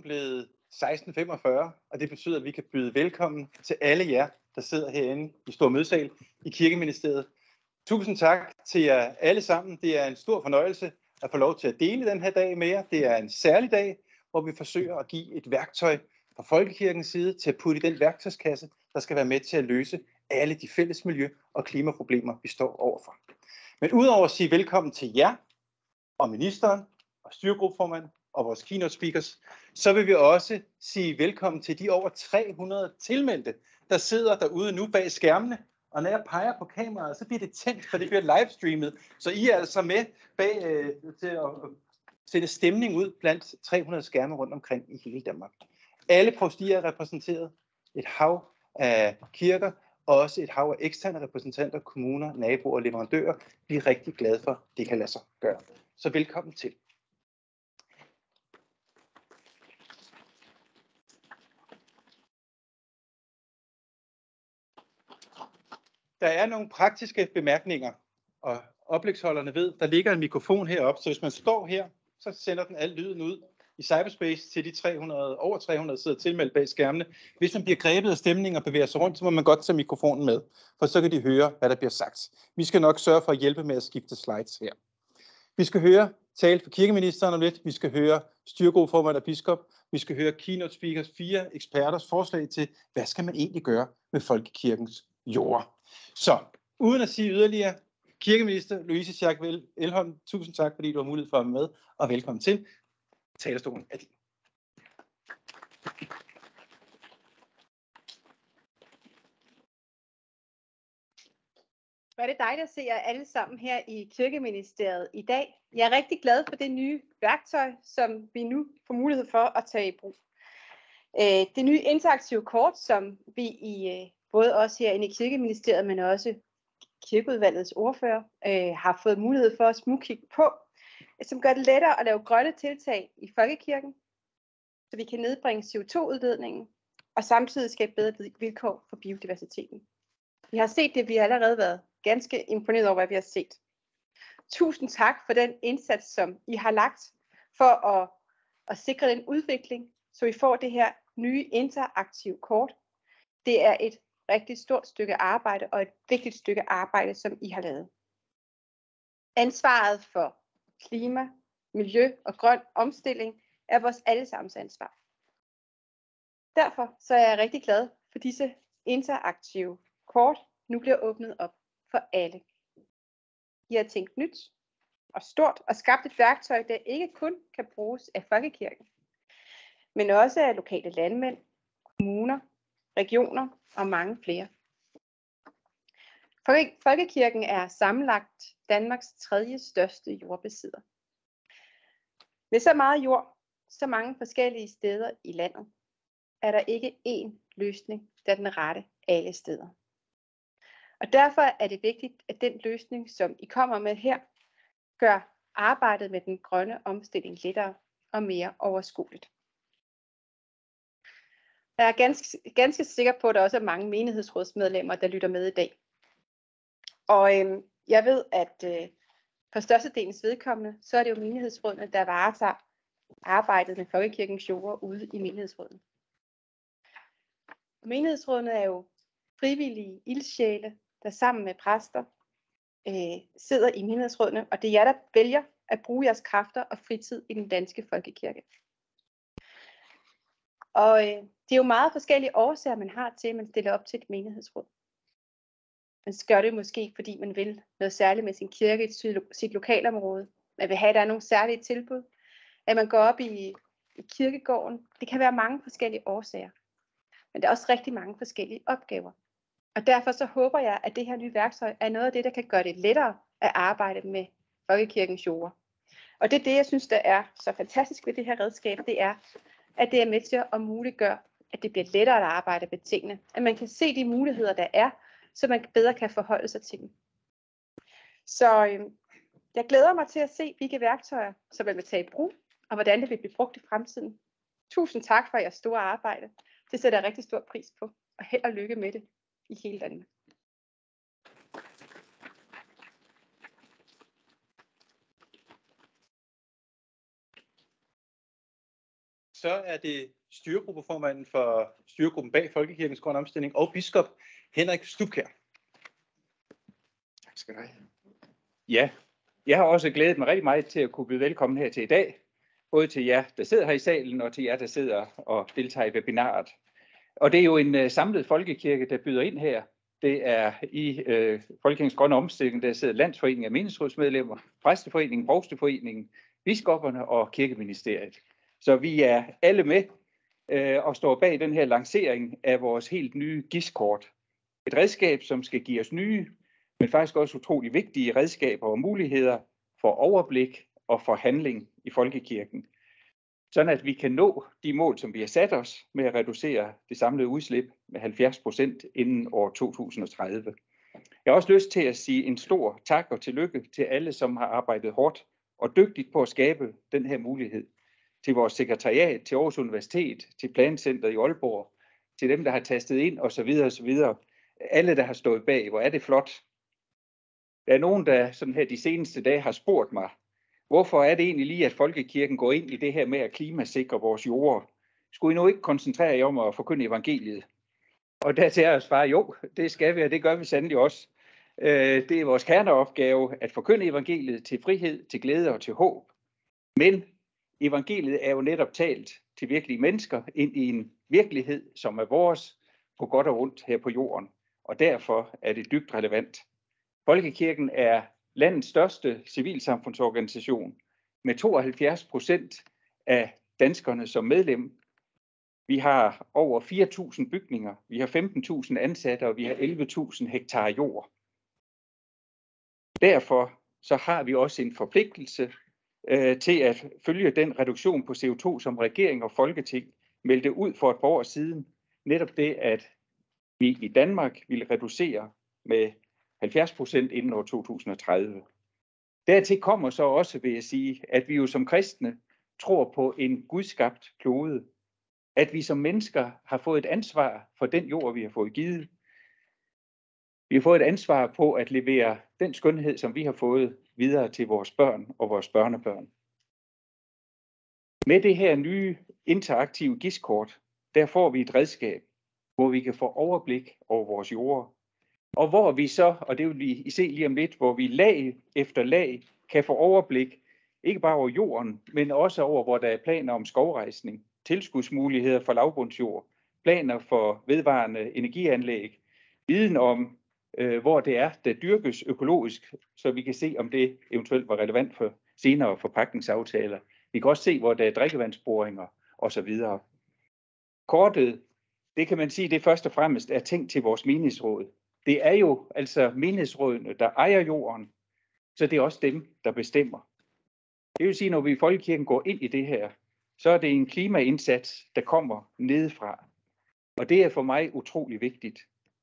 blevet 16:45, og det betyder, at vi kan byde velkommen til alle jer, der sidder herinde i Stor Mødesal i Kirkeministeriet. Tusind tak til jer alle sammen. Det er en stor fornøjelse at få lov til at dele den her dag med jer. Det er en særlig dag, hvor vi forsøger at give et værktøj fra Folkekirkens side til at putte i den værktøjskasse, der skal være med til at løse alle de fælles miljø- og klimaproblemer, vi står overfor. Men udover at sige velkommen til jer og ministeren og styregruppeformanden og vores keynote speakers, så vil vi også sige velkommen til de over 300 tilmeldte, der sidder derude nu bag skærmene. Og når jeg peger på kameraet, så bliver det tændt, for det bliver livestreamet. Så I er altså med bag til at sætte stemning ud blandt 300 skærme rundt omkring i hele Danmark. Alle provstier er repræsenteret, et hav af kirker, og også et hav af eksterne repræsentanter, kommuner, naboer og leverandører. Vi er rigtig glade for, at det kan lade sig gøre. Så velkommen til. Der er nogle praktiske bemærkninger, og oplægsholderne ved, der ligger en mikrofon heroppe, så hvis man står her, så sender den al lyden ud i cyberspace til de over 300, der sidder tilmeldt bag skærmene. Hvis man bliver grebet af stemning og bevæger sig rundt, så må man godt tage mikrofonen med, for så kan de høre, hvad der bliver sagt. Vi skal nok sørge for at hjælpe med at skifte slides her. Vi skal høre tale fra kirkeministeren om lidt. Vi skal høre styregruppeformand og biskop. Vi skal høre keynote speakers, 4 eksperters forslag til, hvad skal man egentlig gøre med folkekirkens jorder. Så uden at sige yderligere, kirkeminister Louise Schack Elholm, tusind tak, fordi du har mulighed for at være med, og velkommen til. Talerstolen er din. Hvor er det dejligt at se jer alle sammen her i Kirkeministeriet i dag. Jeg er rigtig glad for det nye værktøj, som vi nu får mulighed for at tage i brug. Det nye interaktive kort, som vi i både os herinde i Kirkeministeriet, men også kirkeudvalgets ordfører, har fået mulighed for at smugkigge på, som gør det lettere at lave grønne tiltag i folkekirken, så vi kan nedbringe CO2-udledningen og samtidig skabe bedre vilkår for biodiversiteten. Vi har set det, vi har allerede været ganske imponeret over, hvad vi har set. Tusind tak for den indsats, som I har lagt for at sikre den udvikling, så vi får det her nye interaktive kort. Det er et rigtig stort stykke arbejde og et vigtigt stykke arbejde, som I har lavet. Ansvaret for klima, miljø og grøn omstilling er vores allesammens ansvar. Derfor så er jeg rigtig glad for disse interaktive kort nu bliver åbnet op for alle. I har tænkt nyt og stort og skabt et værktøj, der ikke kun kan bruges af folkekirken, men også af lokale landmænd, kommuner, regioner og mange flere. Folkekirken er sammenlagt Danmarks 3. største jordbesidder. Med så meget jord, så mange forskellige steder i landet, er der ikke én løsning, der er den rette alle steder. Og derfor er det vigtigt, at den løsning, som I kommer med her, gør arbejdet med den grønne omstilling lettere og mere overskueligt. Jeg er ganske sikker på, at der også er mange menighedsrådsmedlemmer, der lytter med i dag. Og jeg ved, at for størstedelens vedkommende, så er det jo menighedsrådene, der varetager arbejdet med folkekirkens jorder ude i menighedsrådene. Menighedsrådene er jo frivillige ildsjæle, der sammen med præster sidder i menighedsrådene, og det er jer, der vælger at bruge jeres kræfter og fritid i den danske folkekirke. Og det er jo meget forskellige årsager, man har til, at man stiller op til et menighedsråd. Man gør det måske, fordi man vil noget særligt med sin kirke i sit lokalområde. Man vil have, at der er nogle særlige tilbud. At man går op i kirkegården. Det kan være mange forskellige årsager. Men der er også rigtig mange forskellige opgaver. Og derfor så håber jeg, at det her nye værktøj er noget af det, der kan gøre det lettere at arbejde med folkekirkens jorder. Og det er det, jeg synes, der er så fantastisk ved det her redskab, det er, at det er med til at muliggøre, at det bliver lettere at arbejde med tingene. At man kan se de muligheder, der er, så man bedre kan forholde sig til dem. Så jeg glæder mig til at se, hvilke værktøjer, som man vil tage i brug, og hvordan det vil blive brugt i fremtiden. Tusind tak for jeres store arbejde. Det sætter jeg rigtig stor pris på, og held og lykke med det i hele Danmark. Så er det styregruppeformanden for styregruppen bag Folkekirkens Grønne Omstilling og biskop Henrik Stubkjær. Tak skal du have. Ja, jeg har også glædet mig rigtig meget til at kunne byde velkommen her til i dag. Både til jer, der sidder her i salen, og til jer, der sidder og deltager i webinaret. Og det er jo en samlet folkekirke, der byder ind her. Det er i Folkekirkens Grønne Omstilling, der sidder Landsforeningen af menighedsrådsmedlemmer, Præsteforeningen, Provsteforeningen, biskopperne og Kirkeministeriet. Så vi er alle med og står bag den her lancering af vores helt nye GIS-kort. Et redskab, som skal give os nye, men faktisk også utrolig vigtige redskaber og muligheder for overblik og for handling i folkekirken. Sådan at vi kan nå de mål, som vi har sat os med at reducere det samlede udslip med 70% inden år 2030. Jeg har også lyst til at sige en stor tak og tillykke til alle, som har arbejdet hårdt og dygtigt på at skabe den her mulighed. Til vores sekretariat, til Aarhus Universitet, til Plancenteret i Aalborg, til dem, der har tastet ind osv. osv. Alle, der har stået bag, hvor er det flot. Der er nogen, der sådan her de seneste dage har spurgt mig, hvorfor er det egentlig lige, at folkekirken går ind i det her med at klimasikre vores jorder? Skulle I nu ikke koncentrere jer om at forkynde evangeliet? Og der til at svare, jo, det skal vi, og det gør vi sandelig også. Det er vores kerneopgave at forkynde evangeliet til frihed, til glæde og til håb. Men evangeliet er jo netop talt til virkelige mennesker ind i en virkelighed, som er vores på godt og ondt her på jorden. Og derfor er det dybt relevant. Folkekirken er landets største civilsamfundsorganisation med 72% af danskerne som medlem. Vi har over 4.000 bygninger, vi har 15.000 ansatte, og vi har 11.000 hektar jord. Derfor så har vi også en forpligtelse til at følge den reduktion på CO2, som regering og folketing meldte ud for et par år siden. Netop det, at vi i Danmark ville reducere med 70% inden år 2030. Dertil kommer så også, vil jeg sige, at vi jo som kristne tror på en gudskabt klode. At vi som mennesker har fået et ansvar for den jord, vi har fået givet. Vi har fået et ansvar på at levere den skønhed, som vi har fået videre til vores børn og vores børnebørn. Med det her nye interaktive GIS-kort, der får vi et redskab, hvor vi kan få overblik over vores jorder. Og hvor vi så, og det vil I se lige om lidt, hvor vi lag efter lag kan få overblik, ikke bare over jorden, men også over, hvor der er planer om skovrejsning, tilskudsmuligheder for lavbundsjord, planer for vedvarende energianlæg, viden om, hvor det er, der dyrkes økologisk, så vi kan se, om det eventuelt var relevant for senere forpagtningsaftaler. Vi kan også se, hvor der er drikkevandsboringer osv. Kortet, det kan man sige, det først og fremmest er tænkt til vores menighedsråd. Det er jo altså menighedsrådene, der ejer jorden, så det er også dem, der bestemmer. Det vil sige, når vi i folkekirken går ind i det her, så er det en klimaindsats, der kommer nedefra. Og det er for mig utrolig vigtigt.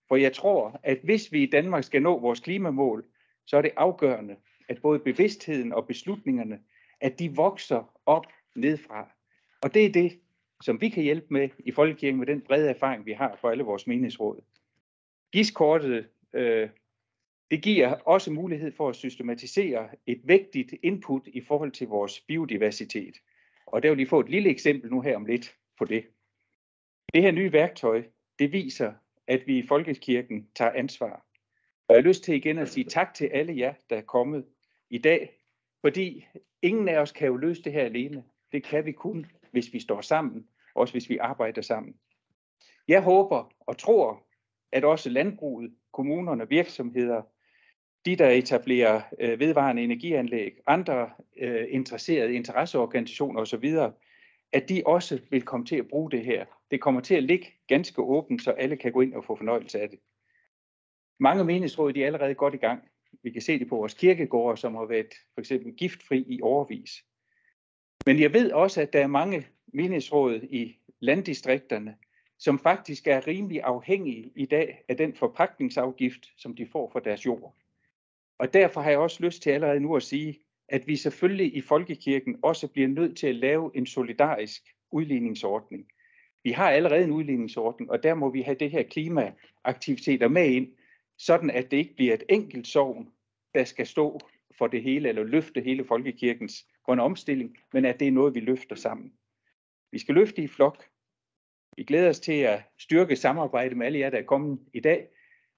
For jeg tror, at hvis vi i Danmark skal nå vores klimamål, så er det afgørende, at både bevidstheden og beslutningerne, at de vokser op nedefra. Og det er det, som vi kan hjælpe med i folkekirken med den brede erfaring, vi har for alle vores menighedsråd. GIS-kortet, det giver også mulighed for at systematisere et vægtigt input i forhold til vores biodiversitet. Og der vil I få et lille eksempel nu her om lidt på det. Det her nye værktøj, det viser, at vi i folkekirken tager ansvar. Og jeg har lyst til igen at sige tak til alle jer, der er kommet i dag, fordi ingen af os kan jo løse det her alene. Det kan vi kun, hvis vi står sammen, også hvis vi arbejder sammen. Jeg håber og tror, at også landbruget, kommunerne, virksomheder, de der etablerer vedvarende energianlæg, andre interesserede interesseorganisationer osv., at de også vil komme til at bruge det her. Det kommer til at ligge ganske åbent, så alle kan gå ind og få fornøjelse af det. Mange menighedsråd de er allerede godt i gang. Vi kan se det på vores kirkegårde, som har været for eksempel giftfri i årevis. Men jeg ved også, at der er mange menighedsråd i landdistrikterne, som faktisk er rimelig afhængige i dag af den forpagtningsafgift, som de får for deres jord. Og derfor har jeg også lyst til allerede nu at sige, at vi selvfølgelig i folkekirken også bliver nødt til at lave en solidarisk udligningsordning. Vi har allerede en udligningsordning, og der må vi have det her klimaaktiviteter med ind, sådan at det ikke bliver et enkelt sogn, der skal stå for det hele, eller løfte hele folkekirkens grønne omstilling, men at det er noget, vi løfter sammen. Vi skal løfte i flok. Vi glæder os til at styrke samarbejdet med alle jer, der er kommet i dag,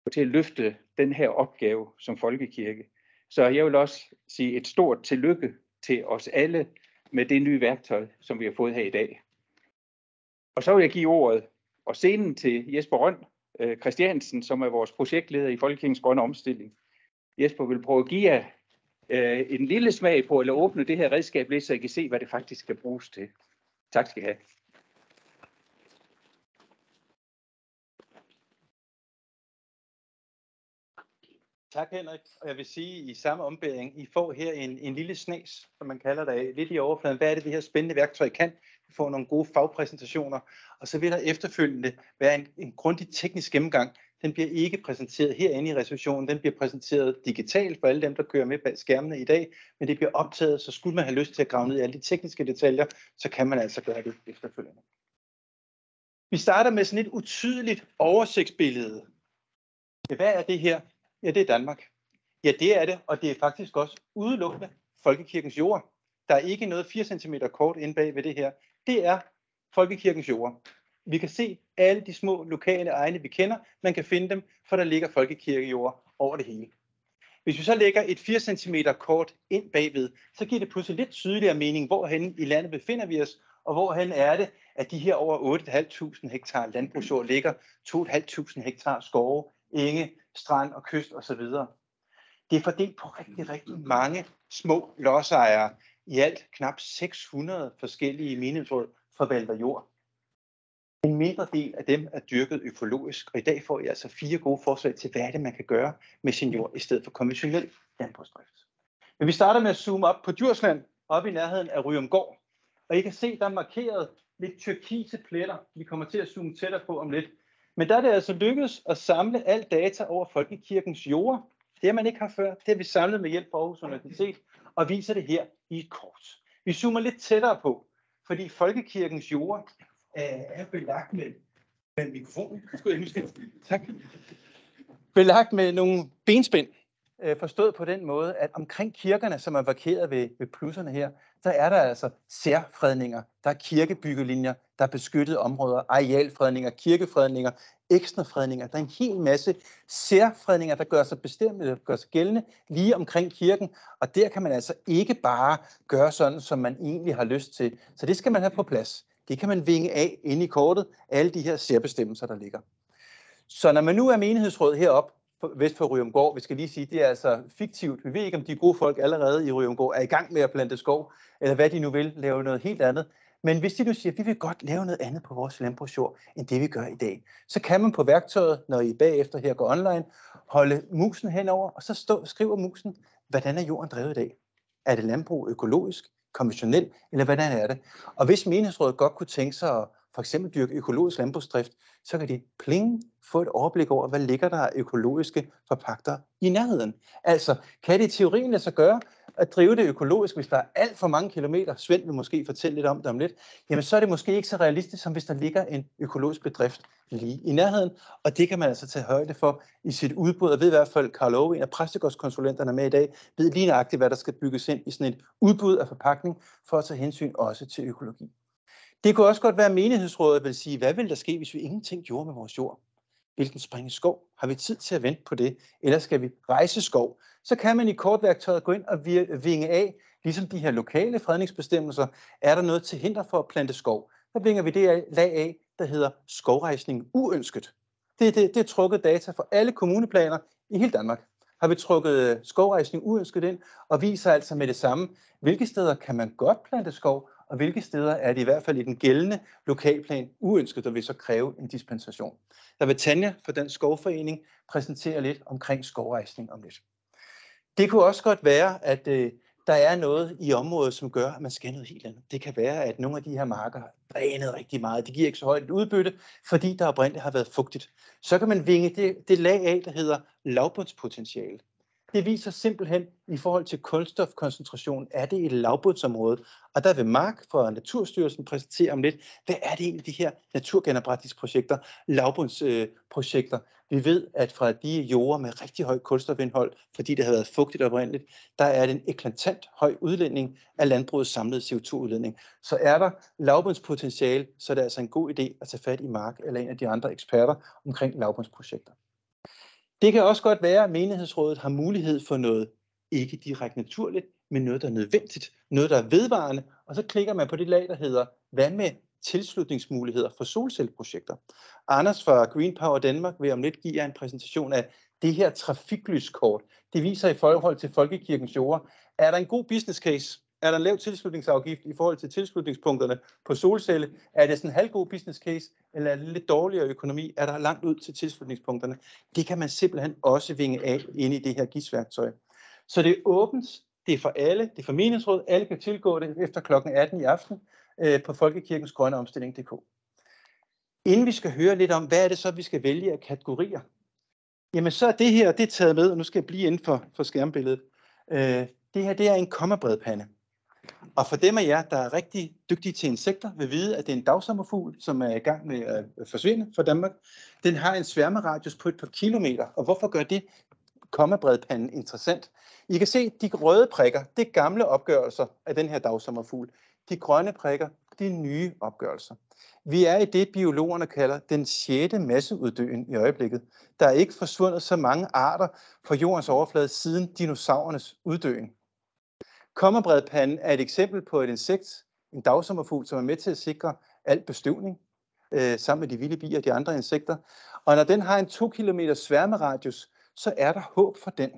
og til at løfte den her opgave som folkekirke. Så jeg vil også sige et stort tillykke til os alle med det nye værktøj, som vi har fået her i dag. Og så vil jeg give ordet og scenen til Jesper Rønn Christiansen, som er vores projektleder i Folkekirkens Grønne Omstilling. Jesper vil prøve at give jer en lille smag på, eller åbne det her redskab lidt, så I kan se, hvad det faktisk skal bruges til. Tak skal I have. Tak, Henrik. Og jeg vil sige i samme ombæring, I får her en lille snas, som man kalder det, lidt i overfladen. Hvad er det her spændende værktøj kan? Vi får nogle gode fagpræsentationer, og så vil der efterfølgende være en grundig teknisk gennemgang. Den bliver ikke præsenteret herinde i receptionen, den bliver præsenteret digitalt for alle dem, der kører med bag skærmene i dag, men det bliver optaget, så skulle man have lyst til at grave ned i alle de tekniske detaljer, så kan man altså gøre det efterfølgende. Vi starter med sådan et utydeligt oversigtsbillede. Hvad er det her? Ja, det er Danmark. Ja, det er det, og det er faktisk også udelukkende folkekirkens jord. Der er ikke noget 4 cm kort inde bag ved det her. Det er folkekirkens jord. Vi kan se alle de små lokale egne, vi kender. Man kan finde dem, for der ligger folkekirkejord over det hele. Hvis vi så lægger et 4 cm kort ind bagved, så giver det pludselig lidt tydeligere mening, hvorhen i landet befinder vi os, og hvorhen er det, at de her over 8.500 hektar landbrugsjord ligger, 2.500 hektar skove, enge, strand og kyst osv. Det er fordelt på rigtig, rigtig mange små lodsejere. I alt knap 600 forskellige menighedsråd forvalter jord. En mindre del af dem er dyrket økologisk, og i dag får I altså 4 gode forslag til, hvad er det, man kan gøre med sin jord, i stedet for konventionel landbrugsdrift. Men vi starter med at zoome op på Djursland, op i nærheden af Ryomgård. Og I kan se, der er markeret lidt tyrkise pletter. Vi kommer til at zoome tættere på om lidt. Men der er det altså lykkedes at samle al data over folkekirkens jord. Det har man ikke haft før. Det har vi samlet med hjælp fra Aarhus Universitet og viser det her i et kort. Vi zoomer lidt tættere på, fordi folkekirkens jord er belagt med mikrofonen. Tak. Belagt med nogle benspænd. Forstået på den måde, at omkring kirkerne, som er markeret ved plusserne her, der er der altså særfredninger, der er kirkebyggelinjer, der er beskyttede områder, arealfredninger, kirkefredninger, ekstrafredninger. Der er en hel masse særfredninger, der gør sig gældende lige omkring kirken, og der kan man altså ikke bare gøre sådan, som man egentlig har lyst til. Så det skal man have på plads. Det kan man vinge af inde i kortet, alle de her særbestemmelser, der ligger. Så når man nu er menighedsråd heroppe, vest for Ryomgård, vi skal lige sige, det er altså fiktivt. Vi ved ikke, om de gode folk allerede i Ryomgård er i gang med at plante skov, eller hvad de nu vil, lave noget helt andet. Men hvis de nu siger, at vi vil godt lave noget andet på vores landbrugsjord, end det vi gør i dag, så kan man på værktøjet, når I bagefter her går online, holde musen henover, og så skriver musen, hvordan er jorden drevet i dag? Er det landbrug økologisk, konventionelt, eller hvordan er det? Og hvis menighedsrådet godt kunne tænke sig at for eksempel dyrke økologisk landbrugsdrift, så kan de få et overblik over, hvad ligger der af økologiske forpagter i nærheden. Altså, kan det i teorien lade sig gøre at drive det økologisk, hvis der er alt for mange kilometer? Svend vil måske fortælle lidt om det om lidt. Jamen, så er det måske ikke så realistisk, som hvis der ligger en økologisk bedrift lige i nærheden. Og det kan man altså tage højde for i sit udbud. Og ved i hvert fald, Karl Ove, en af præstegårdskonsulenterne med i dag, ved lige nøjagtigt, hvad der skal bygges ind i sådan et udbud af forpakning, for at tage hensyn også til økologi. Det kunne også godt være, at menighedsrådet vil sige, hvad vil der ske, hvis vi ingenting gjorde med vores jord? Hvilken springe skov? Har vi tid til at vente på det? Eller skal vi rejse skov? Så kan man i kortværktøjet gå ind og vinge af, ligesom de her lokale fredningsbestemmelser, er der noget til hinder for at plante skov. Så vinger vi det lag af, der hedder skovrejsning uønsket. Det er trukket data for alle kommuneplaner i hele Danmark. Har vi trukket skovrejsning uønsket ind, og viser altså med det samme, hvilke steder kan man godt plante skov, og hvilke steder er det i hvert fald i den gældende lokalplan uønsket, der vil så kræve en dispensation. Der vil Tanja fra Dansk Skovforening præsentere lidt omkring skovrejsning om lidt. Det kunne også godt være, at der er noget i området, som gør, at man skal noget helt andet. Det kan være, at nogle af de her marker har drænet rigtig meget. De giver ikke så højt et udbytte, fordi der oprindeligt har været fugtigt. Så kan man vinge det lag af, der hedder lavbundspotentiale. Det viser simpelthen, i forhold til kulstofkoncentration, er det et lavbundsområde. Og der vil Mark fra Naturstyrelsen præsentere om lidt, hvad er det egentlig de her naturgenopretningsprojekter, lavbundsprojekter. Vi ved, at fra de jorder med rigtig højt kulstofindhold, fordi det har været fugtigt oprindeligt, der er det en eklatant høj udledning af landbrugets samlede CO2-udledning. Så er der lavbundspotentiale, så er det altså en god idé at tage fat i Mark eller en af de andre eksperter omkring lavbundsprojekter. Det kan også godt være, at menighedsrådet har mulighed for noget ikke direkte naturligt, men noget, der er nødvendigt, noget, der er vedvarende, og så klikker man på det lag, der hedder, hvad med tilslutningsmuligheder for solcelleprojekter. Anders fra Green Power Danmark vil om lidt give jer en præsentation af det her trafiklyskort. Det viser i forhold til folkekirkens jorder, er der en god business case? Er der en lav tilslutningsafgift i forhold til tilslutningspunkterne på solcelle? Er det sådan en halvgod business case, eller er det lidt dårligere økonomi? Er der langt ud til tilslutningspunkterne? Det kan man simpelthen også vinge af inde i det her GIS-værktøj. Så det er åbent, det er for alle, det er for menighedsråd, alle kan tilgå det efter kl. 18 i aften på folkekirkensgrønneomstilling.dk. Inden vi skal høre lidt om, hvad er det så, vi skal vælge af kategorier? Jamen så er det her, det er taget med, og nu skal jeg blive inden for skærmbilledet. Det her, det er en kommabredpande. Og for dem af jer, der er rigtig dygtige til insekter, vil vide, at det er en dagsommerfugl, som er i gang med at forsvinde fra Danmark. Den har en sværmeradius på et par kilometer. Og hvorfor gør det kommabredpanden interessant? I kan se, de røde prikker, det er gamle opgørelser af den her dagsommerfugl. De grønne prikker, det er nye opgørelser. Vi er i det, biologerne kalder den 6. masseuddøen i øjeblikket. Der er ikke forsvundet så mange arter fra jordens overflade siden dinosaurernes uddøen. Kommabredpanden er et eksempel på et insekt, en dagsommerfugl, som er med til at sikre al bestøvning sammen med de vilde bier og de andre insekter. Og når den har en 2 km sværmeradius, så er der håb for den.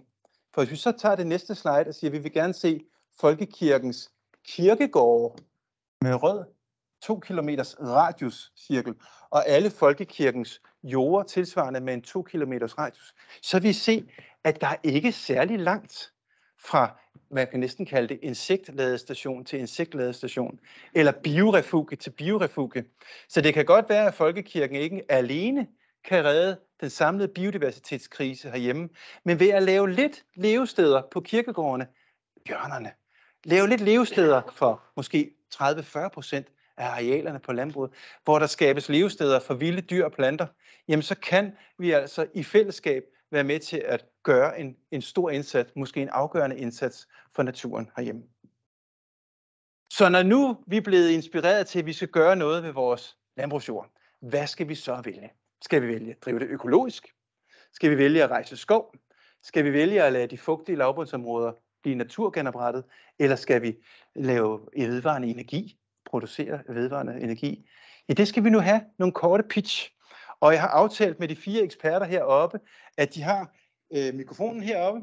For hvis vi så tager det næste slide og siger, at vi vil gerne se folkekirkens kirkegårde med rød 2 km radiuscirkel, og alle folkekirkens jorder tilsvarende med en 2 km radius, så vi se, at der er ikke særlig langt fra, man kan næsten kalde det insektladestation til insektladestation, eller biorefuge til biorefuge. Så det kan godt være, at folkekirken ikke alene kan redde den samlede biodiversitetskrise herhjemme, men ved at lave lidt levesteder på kirkegårdene, hjørnerne, lave lidt levesteder for måske 30-40% af arealerne på landbruget, hvor der skabes levesteder for vilde dyr og planter, jamen så kan vi altså i fællesskab være med til at gøre en stor indsats, måske en afgørende indsats for naturen herhjemme. Så når nu vi er blevet inspireret til, at vi skal gøre noget ved vores landbrugsjord, hvad skal vi så vælge? Skal vi vælge at drive det økologisk? Skal vi vælge at rejse skov? Skal vi vælge at lade de fugtige lavbundsområder blive naturgenoprettet? Eller skal vi lave vedvarende energi? Producere vedvarende energi? Ja, det skal vi nu have nogle korte pitch. Og jeg har aftalt med de 4 eksperter heroppe, at de har mikrofonen heroppe.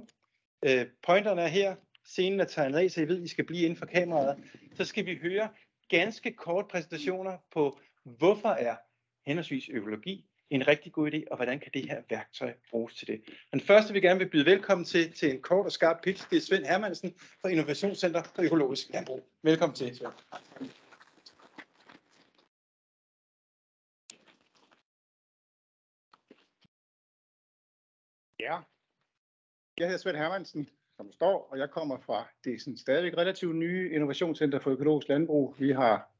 Pointerne er her. Scenen er tegnet af, så I ved, at I skal blive inden for kameraet. Så skal vi høre ganske kort præsentationer på, hvorfor er henholdsvis økologi en rigtig god idé, og hvordan kan det her værktøj bruges til det. Den første, vi gerne vil byde velkommen til en kort og skarp pitch, det er Svend Hermansen fra Innovationscenter for Økologisk Landbrug. Velkommen til, Svend. Ja, jeg hedder Svend Hermansen, som står, og jeg kommer fra det sådan stadigvæk relativt nye Innovationscenter for Økologisk Landbrug. Vi har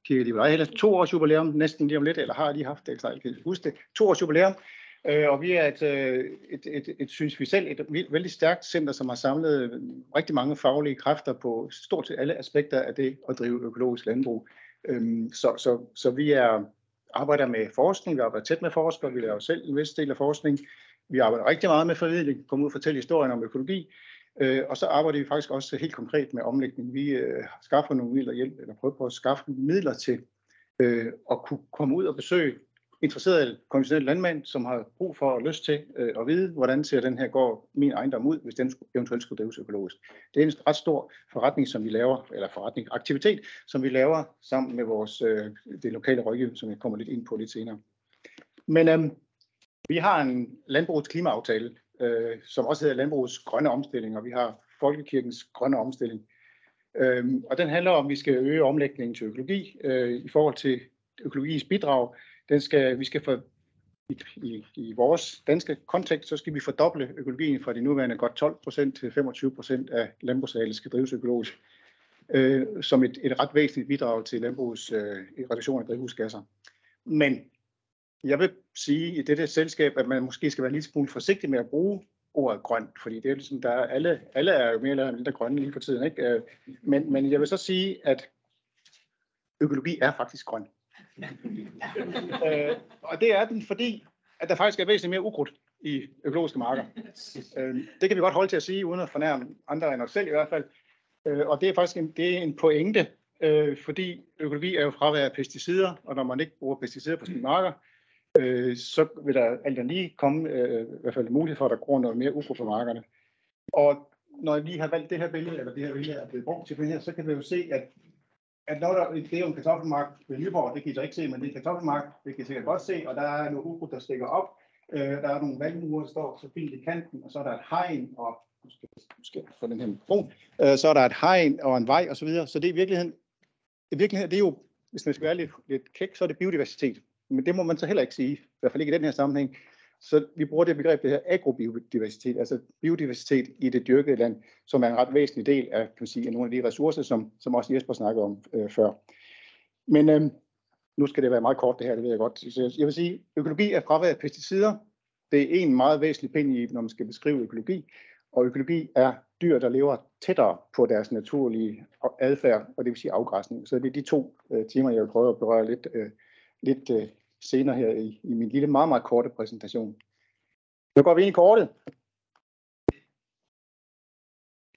kigget lige på 2 års jubilæum, næsten lige om lidt, eller har lige haft det, så jeg kan huske det, 2 års jubilæum. Og vi er synes vi selv, et vældig stærkt center, som har samlet rigtig mange faglige kræfter på stort set alle aspekter af det at drive økologisk landbrug. Så vi arbejder med forskning, vi arbejder tæt med forskere, vi laver selv en vis del af forskning. Vi arbejder rigtig meget med formidling, komme ud og fortælle historien om økologi, og så arbejder vi faktisk også helt konkret med omlægning. Vi skaffer nogle midler hjælp, eller prøver på at skaffe midler til at kunne komme ud og besøge interesserede konventionelle landmænd, som har brug for og lyst til at vide, hvordan ser den her går min ejendom ud, hvis den eventuelt skulle drives økologisk. Det er en ret stor forretning, som vi laver, eller aktivitet, som vi laver sammen med vores det lokale rådgiver, som jeg kommer lidt ind på lidt senere. Men vi har en landbrugets klimaaftale, som også hedder landbrugets grønne omstilling, og vi har folkekirkens grønne omstilling. Og den handler om, at vi skal øge omlægningen til økologi i forhold til økologiens bidrag. Vi skal i vores danske kontekst, så skal vi fordoble økologien fra de nuværende godt 12% til 25% af landbrugsarealet skal drives økologisk, som et ret væsentligt bidrag til landbrugets reduktion af drivhusgasser. Men jeg vil sige i dette selskab, at man måske skal være lidt smule forsigtig med at bruge ordet grøn, fordi det er ligesom, der er alle er jo mere eller mindre grønne lige for tiden, ikke? Men jeg vil så sige, at økologi er faktisk grøn. Og det er den, fordi at der faktisk er væsentligt mere ukrudt i økologiske marker. Det kan vi godt holde til at sige, uden at fornærme andre end os selv i hvert fald. Og det er faktisk en pointe, fordi økologi er jo fravær af pesticider, og når man ikke bruger pesticider på sine marker, så vil der alt andet lige komme i hvert fald mulighed for, at der går noget mere ukrudt på markerne. Og når jeg lige har valgt det her billede, eller det her billede er blevet brugt til det her, så kan vi jo se, at når det er jo en kartoffelmark ved Nyborg, det kan I så ikke se, men det er en kartoffelmark, det kan I sikkert godt se, og der er noget ukrudt, der stikker op. Der er nogle valmuer, der står så fint i kanten, og så er der et hegn, og måske få den her mikrofon, så er der et hegn og en vej osv. Så det er i virkeligheden, det er jo, hvis man skal være lidt kæk, så er det biodiversitet. Men det må man så heller ikke sige, i hvert fald ikke i den her sammenhæng. Så vi bruger det begreb, det her agrobiodiversitet, altså biodiversitet i det dyrkede land, som er en ret væsentlig del af, kan man sige, nogle af de ressourcer, som også Jesper snakkede om før. Men nu skal det være meget kort det her, det ved jeg godt. Så jeg vil sige, økologi er fravær af pesticider. Det er en meget væsentlig pind i, når man skal beskrive økologi. Og økologi er dyr, der lever tættere på deres naturlige adfærd, og det vil sige afgræsning. Så det er de to timer, jeg vil prøve at berøre lidt senere her i min lille, meget, meget korte præsentation. Nu går vi ind i kortet.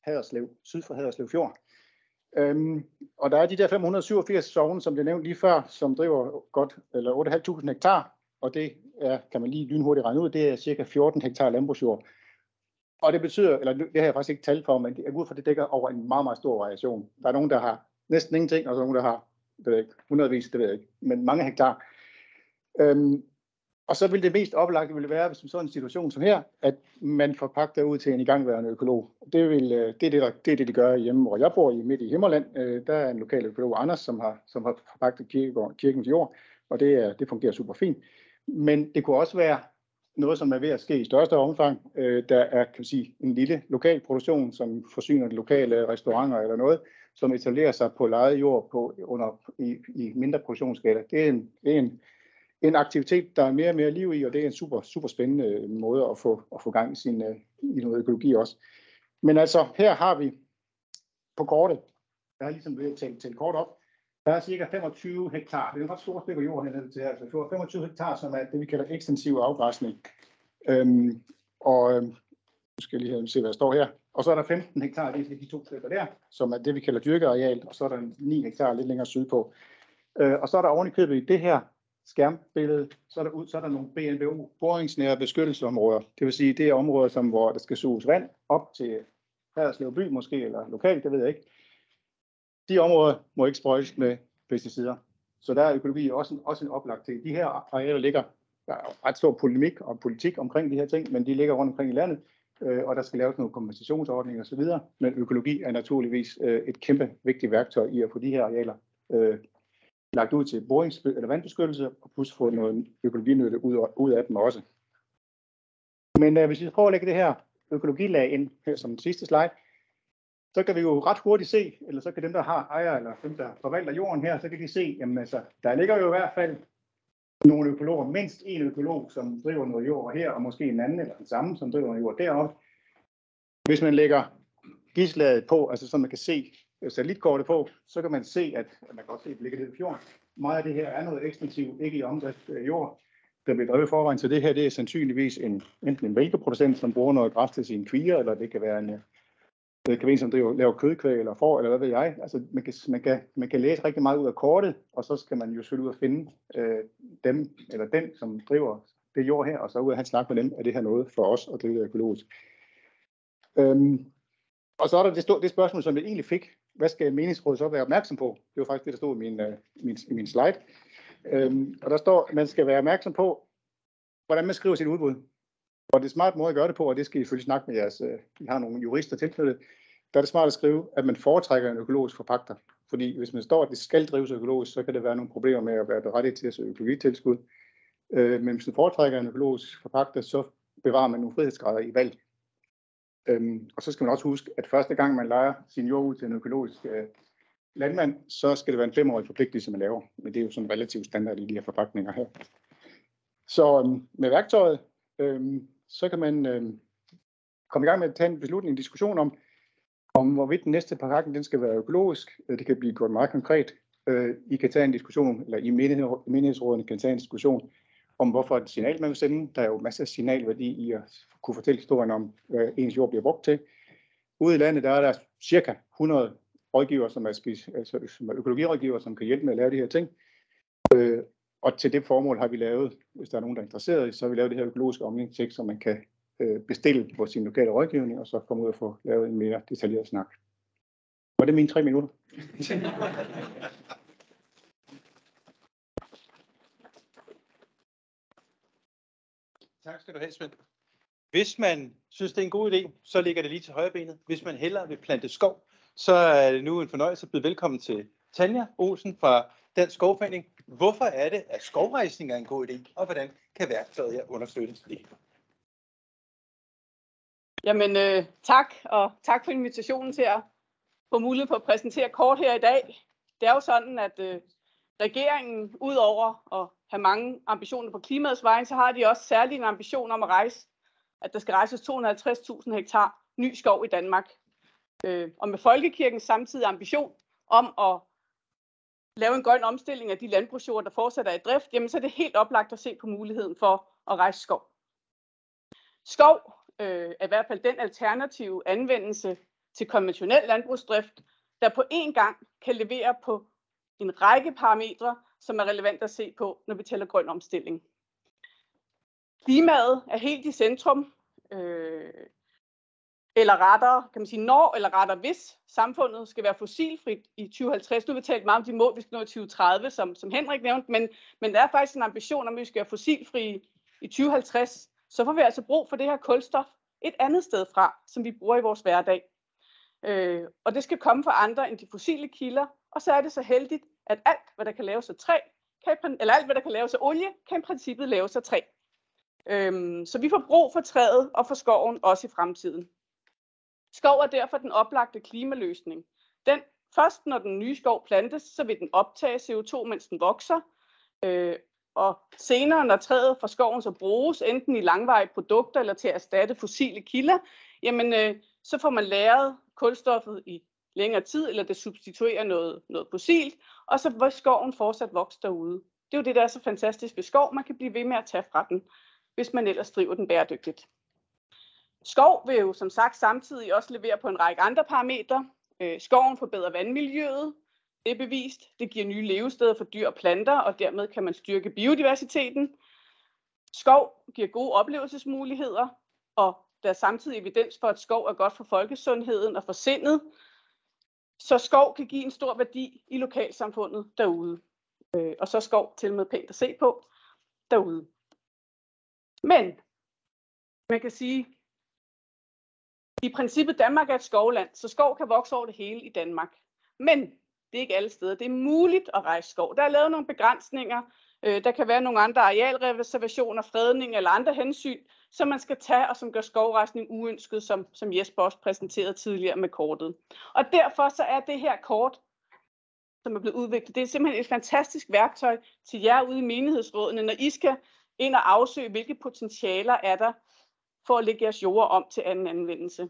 Haderslev, syd for Haderslev Fjord. Og der er de der 587 sogne, som det nævnte lige før, som driver godt eller 8.500 hektar, og det er, kan man lige lynhurtigt regne ud, det er cirka 14 hektar landbrugsjord. Og det betyder, eller det har jeg faktisk ikke talt for, men jeg går ud fra, det dækker over en meget, meget stor variation. Der er nogen, der har næsten ingenting, og så er nogen, der har, det ved jeg ikke, hundredvis, det ved jeg ikke, men mange hektar. Og så vil det mest oplagte ville være, hvis sådan en situation som her, at man forpagter ud til en igangværende økolog. Det er det, de gør hjemme, hvor jeg bor, midt i Himmerland. Der er en lokal økolog, Anders, som har forpagtet kirkens jord, og det fungerer super fint. Men det kunne også være noget, som er ved at ske i største omfang. Der er, kan man sige, en lille lokal produktion, som forsyner de lokale restauranter eller noget, som etablerer sig på lejet jord i mindre produktionsskala. Det er en aktivitet, der er mere og mere liv i, og det er en super, super spændende måde at få gang i noget økologi også. Men altså, her har vi på kortet, der er ligesom ved at tælle kort op, der er cirka 25 hektar. Det er en ret stor stykke jord hernede til her. Så 25 hektar, som er det, vi kalder ekstensiv afgræsning. Nu skal jeg lige se, hvad der står her. Og så er der 15 hektar, det er de to stykker der, som er det, vi kalder dyrkeareal. Og så er der 9 hektar lidt længere sydpå. Og så er der oven i købet i det her skærmbillede, så er der nogle BNBO, boringsnære beskyttelsesområder. Det vil sige, det er områder, hvor der skal suges vand op til Haderslev by måske, eller lokalt, det ved jeg ikke. De områder må ikke sprøjtes med pesticider. Så der er økologi også en oplagt til. De her arealer ligger, der er ret stor polemik og politik omkring de her ting, men de ligger rundt omkring i landet, og der skal laves nogle kompensationsordninger osv. Men økologi er naturligvis et kæmpe vigtigt værktøj i at få de her arealer lagt ud til eller vandbeskyttelse, og plus få noget økologinytte ud af dem også. Men hvis vi prøver at lægge det her økologilag ind her som den sidste slide, så kan vi jo ret hurtigt se, eller så kan dem, der har ejer, eller dem, der forvalter jorden her, så kan de se, jamen altså, der ligger jo i hvert fald nogle økologer, mindst en økolog, som driver noget jord her, og måske en anden, eller den samme, som driver noget jord deroppe. Hvis man lægger gislaget på, altså så man kan se satellitkortet på, så kan man se, at man kan også se, at det ligger nede i fjorden. Meget af det her er noget ekstensivt, ikke i omdrift jord, der bliver drevet forvejen. Så det her, det er sandsynligvis enten en mælkeproducent, som bruger noget græs til sine kvier, eller det kan være en som laver kødkvæg eller får, eller hvad ved jeg. Altså man kan læse rigtig meget ud af kortet, og så skal man jo selvfølgelig ud og finde dem, eller den, som driver det jord her, og så ud af at snakke med dem, er det her noget for os at drive økologisk. Og så er der det spørgsmål, som jeg egentlig fik. Hvad skal menighedsrådet så være opmærksom på? Det var faktisk det, der stod i min slide. Og der står, at man skal være opmærksom på, hvordan man skriver sit udbud. Og det smarte måde at gøre det på, og det skal I selvfølgelig snakke med jeres, I har nogle jurister tilknyttet, der er det smart at skrive, at man foretrækker en økologisk forpagter. Fordi hvis man står, at det skal drives økologisk, så kan det være nogle problemer med at være berettiget til at søge økologitilskud. Men hvis du foretrækker en økologisk forpagter, så bevarer man nogle frihedsgrader i valg. Og så skal man også huske, at første gang man lejer sin jord ud til en økologisk landmand, så skal det være en 5-årig forpligtelse, man laver. Men det er jo sådan relativt standard i de her forpagtninger her. Så med værktøjet, så kan man komme i gang med at tage en beslutning, en diskussion om hvorvidt den næste forpagtning den skal være økologisk. Det kan blive gjort meget konkret. I kan tage en diskussion, eller i menighedsrådene kan tage en diskussion om, hvorfor et signal man vil sende. Der er jo masser af signalværdi i at kunne fortælle historien om, hvad ens jord bliver brugt til. Ude i landet der er der cirka 100 rådgivere, som er økologirådgivere, som kan hjælpe med at lave de her ting. Og til det formål har vi lavet, hvis der er nogen, der er interesseret, så har vi lavet det her økologiske omlægningstekst, som man kan bestille på sin lokale rådgivning, og så komme ud og få lavet en mere detaljeret snak. Var det mine 3 minutter? Tak skal du have, Svend. Hvis man synes, det er en god idé, så ligger det lige til højre benet. Hvis man hellere vil plante skov, så er det nu en fornøjelse at byde velkommen til Tanja Olsen fra Dansk Skovforening. Hvorfor er det, at skovrejsning er en god idé, og hvordan kan værktøjet her understøtte det? Jamen tak, og tak for invitationen til at få mulighed for at præsentere kort her i dag. Det er jo sådan, at regeringen, udover at have mange ambitioner på klimaets vegne, så har de også særlig en ambition om at der skal rejses 250.000 hektar ny skov i Danmark. Og med Folkekirkens samtidige ambition om at lave en grøn omstilling af de landbrugsjord, der fortsat er i drift, jamen så er det helt oplagt at se på muligheden for at rejse skov. Skov er i hvert fald den alternative anvendelse til konventionel landbrugsdrift, der på én gang kan levere på en række parametre, som er relevant at se på, når vi taler grøn omstilling. Klimaet er helt i centrum, eller rettere, kan man sige, når eller rettere hvis samfundet skal være fossilfrit i 2050. Nu har vi talt meget om de mål, vi skal nå i 2030, som Henrik nævnte, men der er faktisk en ambition om, at vi skal være fossilfrie i 2050. Så får vi altså brug for det her kulstof et andet sted fra, som vi bruger i vores hverdag. Og det skal komme fra andre end de fossile kilder, og så er det så heldigt, at alt, hvad der kan laves af træ, eller alt, hvad der kan laves af olie, kan i princippet laves af træ. Så vi får brug for træet og for skoven også i fremtiden. Skov er derfor den oplagte klimaløsning. Først når den nye skov plantes, så vil den optage CO2, mens den vokser. Og senere, når træet fra skoven så bruges, enten i langvarige produkter eller til at erstatte fossile kilder, jamen så får man lagret kulstoffet i længere tid, eller det substituerer noget fossilt, og så vil skoven fortsat vokse derude. Det er jo det, der er så fantastisk ved skov. Man kan blive ved med at tage fra den, hvis man ellers driver den bæredygtigt. Skov vil jo som sagt samtidig også levere på en række andre parametre. Skoven forbedrer vandmiljøet. Det er bevist. Det giver nye levesteder for dyr og planter, og dermed kan man styrke biodiversiteten. Skov giver gode oplevelsesmuligheder, og der er samtidig evidens for, at skov er godt for folkesundheden og for sindet. Så skov kan give en stor værdi i lokalsamfundet derude. Og så skov til med pænt at se på derude. Men man kan sige, i princippet Danmark er et skovland, så skov kan vokse over det hele i Danmark. Men det er ikke alle steder. Det er muligt at rejse skov. Der er lavet nogle begrænsninger. Der kan være nogle andre arealreservationer, fredning eller andre hensyn, som man skal tage, og som gør skovrejsning uønsket, som Jesper også præsenterede tidligere med kortet. Og derfor så er det her kort, som er blevet udviklet, det er simpelthen et fantastisk værktøj til jer ude i menighedsrådene, når I skal ind og afsøge, hvilke potentialer er der for at lægge jeres jord om til anden anvendelse.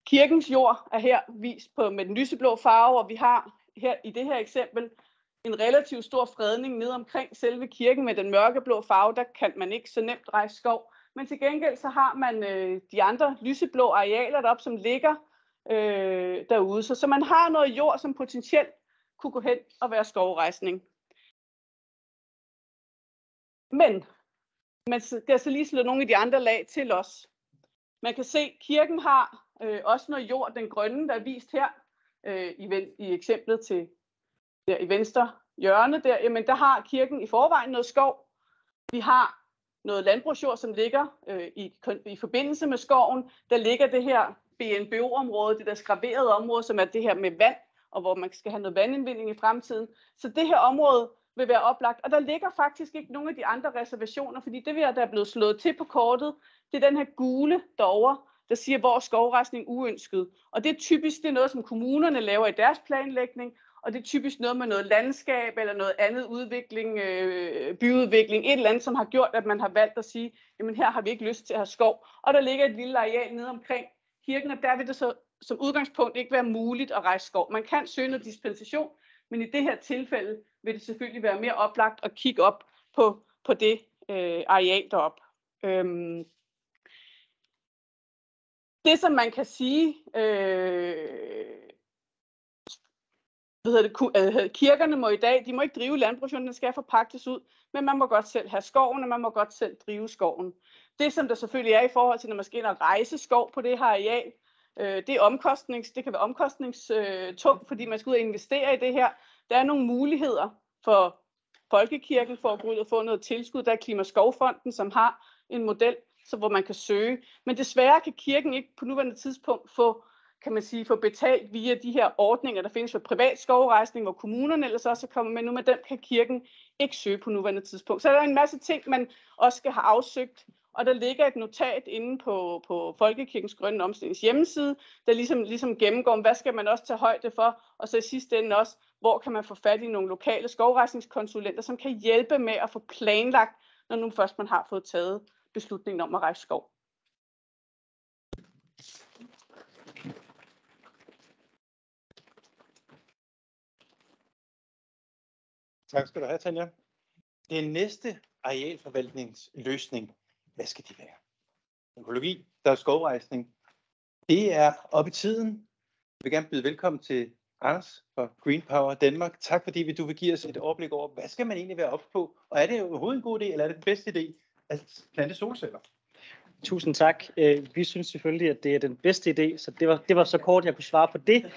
Kirkens jord er her vist med den lyseblå farve, og vi har her i det her eksempel en relativt stor fredning ned omkring selve kirken med den mørkeblå farve. Der kan man ikke så nemt rejse skov. Men til gengæld så har man de andre lyseblå arealer deroppe, som ligger derude. Så man har noget jord, som potentielt kunne gå hen og være skovrejsning. Men man skal så lige slå nogle af de andre lag til os. Man kan se, at kirken har også noget jord, den grønne, der er vist her i eksemplet til der i venstre hjørne. Jamen, der har kirken i forvejen noget skov. Vi har noget landbrugsjord, som ligger i forbindelse med skoven. Der ligger det her BNBO-område, det der skraverede område, som er det her med vand, og hvor man skal have noget vandindvinding i fremtiden. Så det her område vil være oplagt. Og der ligger faktisk ikke nogen af de andre reservationer, fordi det, der er blevet slået til på kortet, det er den her gule derovre, der siger, hvor skovrejsning uønsket. Og det er typisk noget, som kommunerne laver i deres planlægning, og det er typisk noget med noget landskab eller noget andet udvikling, byudvikling, et eller andet, som har gjort, at man har valgt at sige, jamen her har vi ikke lyst til at have skov. Og der ligger et lille areal nede omkring kirken, og der vil det så som udgangspunkt ikke være muligt at rejse skov. Man kan søge noget dispensation, men i det her tilfælde vil det selvfølgelig være mere oplagt at kigge op på det areal deroppe. Det, som man kan sige, kirkerne må i dag, de må ikke drive landbrugsjorden, den skal forpagtes ud, men man må godt selv have skoven, og man må godt selv drive skoven. Det, som der selvfølgelig er i forhold til, når man skal ind og rejse skov på det her areal, det kan være omkostningstungt, fordi man skal ud og investere i det her. Der er nogle muligheder for Folkekirken for at gå ud og få noget tilskud. Der er Klimaskovfonden, som har en model, hvor man kan søge. Men desværre kan kirken ikke på nuværende tidspunkt få betalt via de her ordninger, der findes for privat skovrejsning, hvor kommunerne ellers også er kommet med. Nu med dem kan kirken ikke søge på nuværende tidspunkt. Så der er en masse ting, man også skal have afsøgt. Og der ligger et notat inde på Folkekirkens Grønne Omstillings hjemmeside, der ligesom gennemgår, hvad skal man også tage højde for, og så i sidste ende også, hvor kan man få fat i nogle lokale skovrejsningskonsulenter, som kan hjælpe med at få planlagt, når nu først man har fået taget beslutningen om at rejse skov. Tak skal du have, Tanja. Den næste arealforvaltningsløsning, hvad skal det være? Økologi, der er skovrejsning. Det er op i tiden. Jeg vil gerne byde velkommen til Anders fra Green Power Danmark. Tak fordi du vil give os et overblik over, hvad skal man egentlig være ops på? Og er det overhovedet en god idé, eller er det den bedste idé at plante solceller? Tusind tak. Vi synes selvfølgelig, at det er den bedste idé, så det var så kort, jeg kunne svare på det.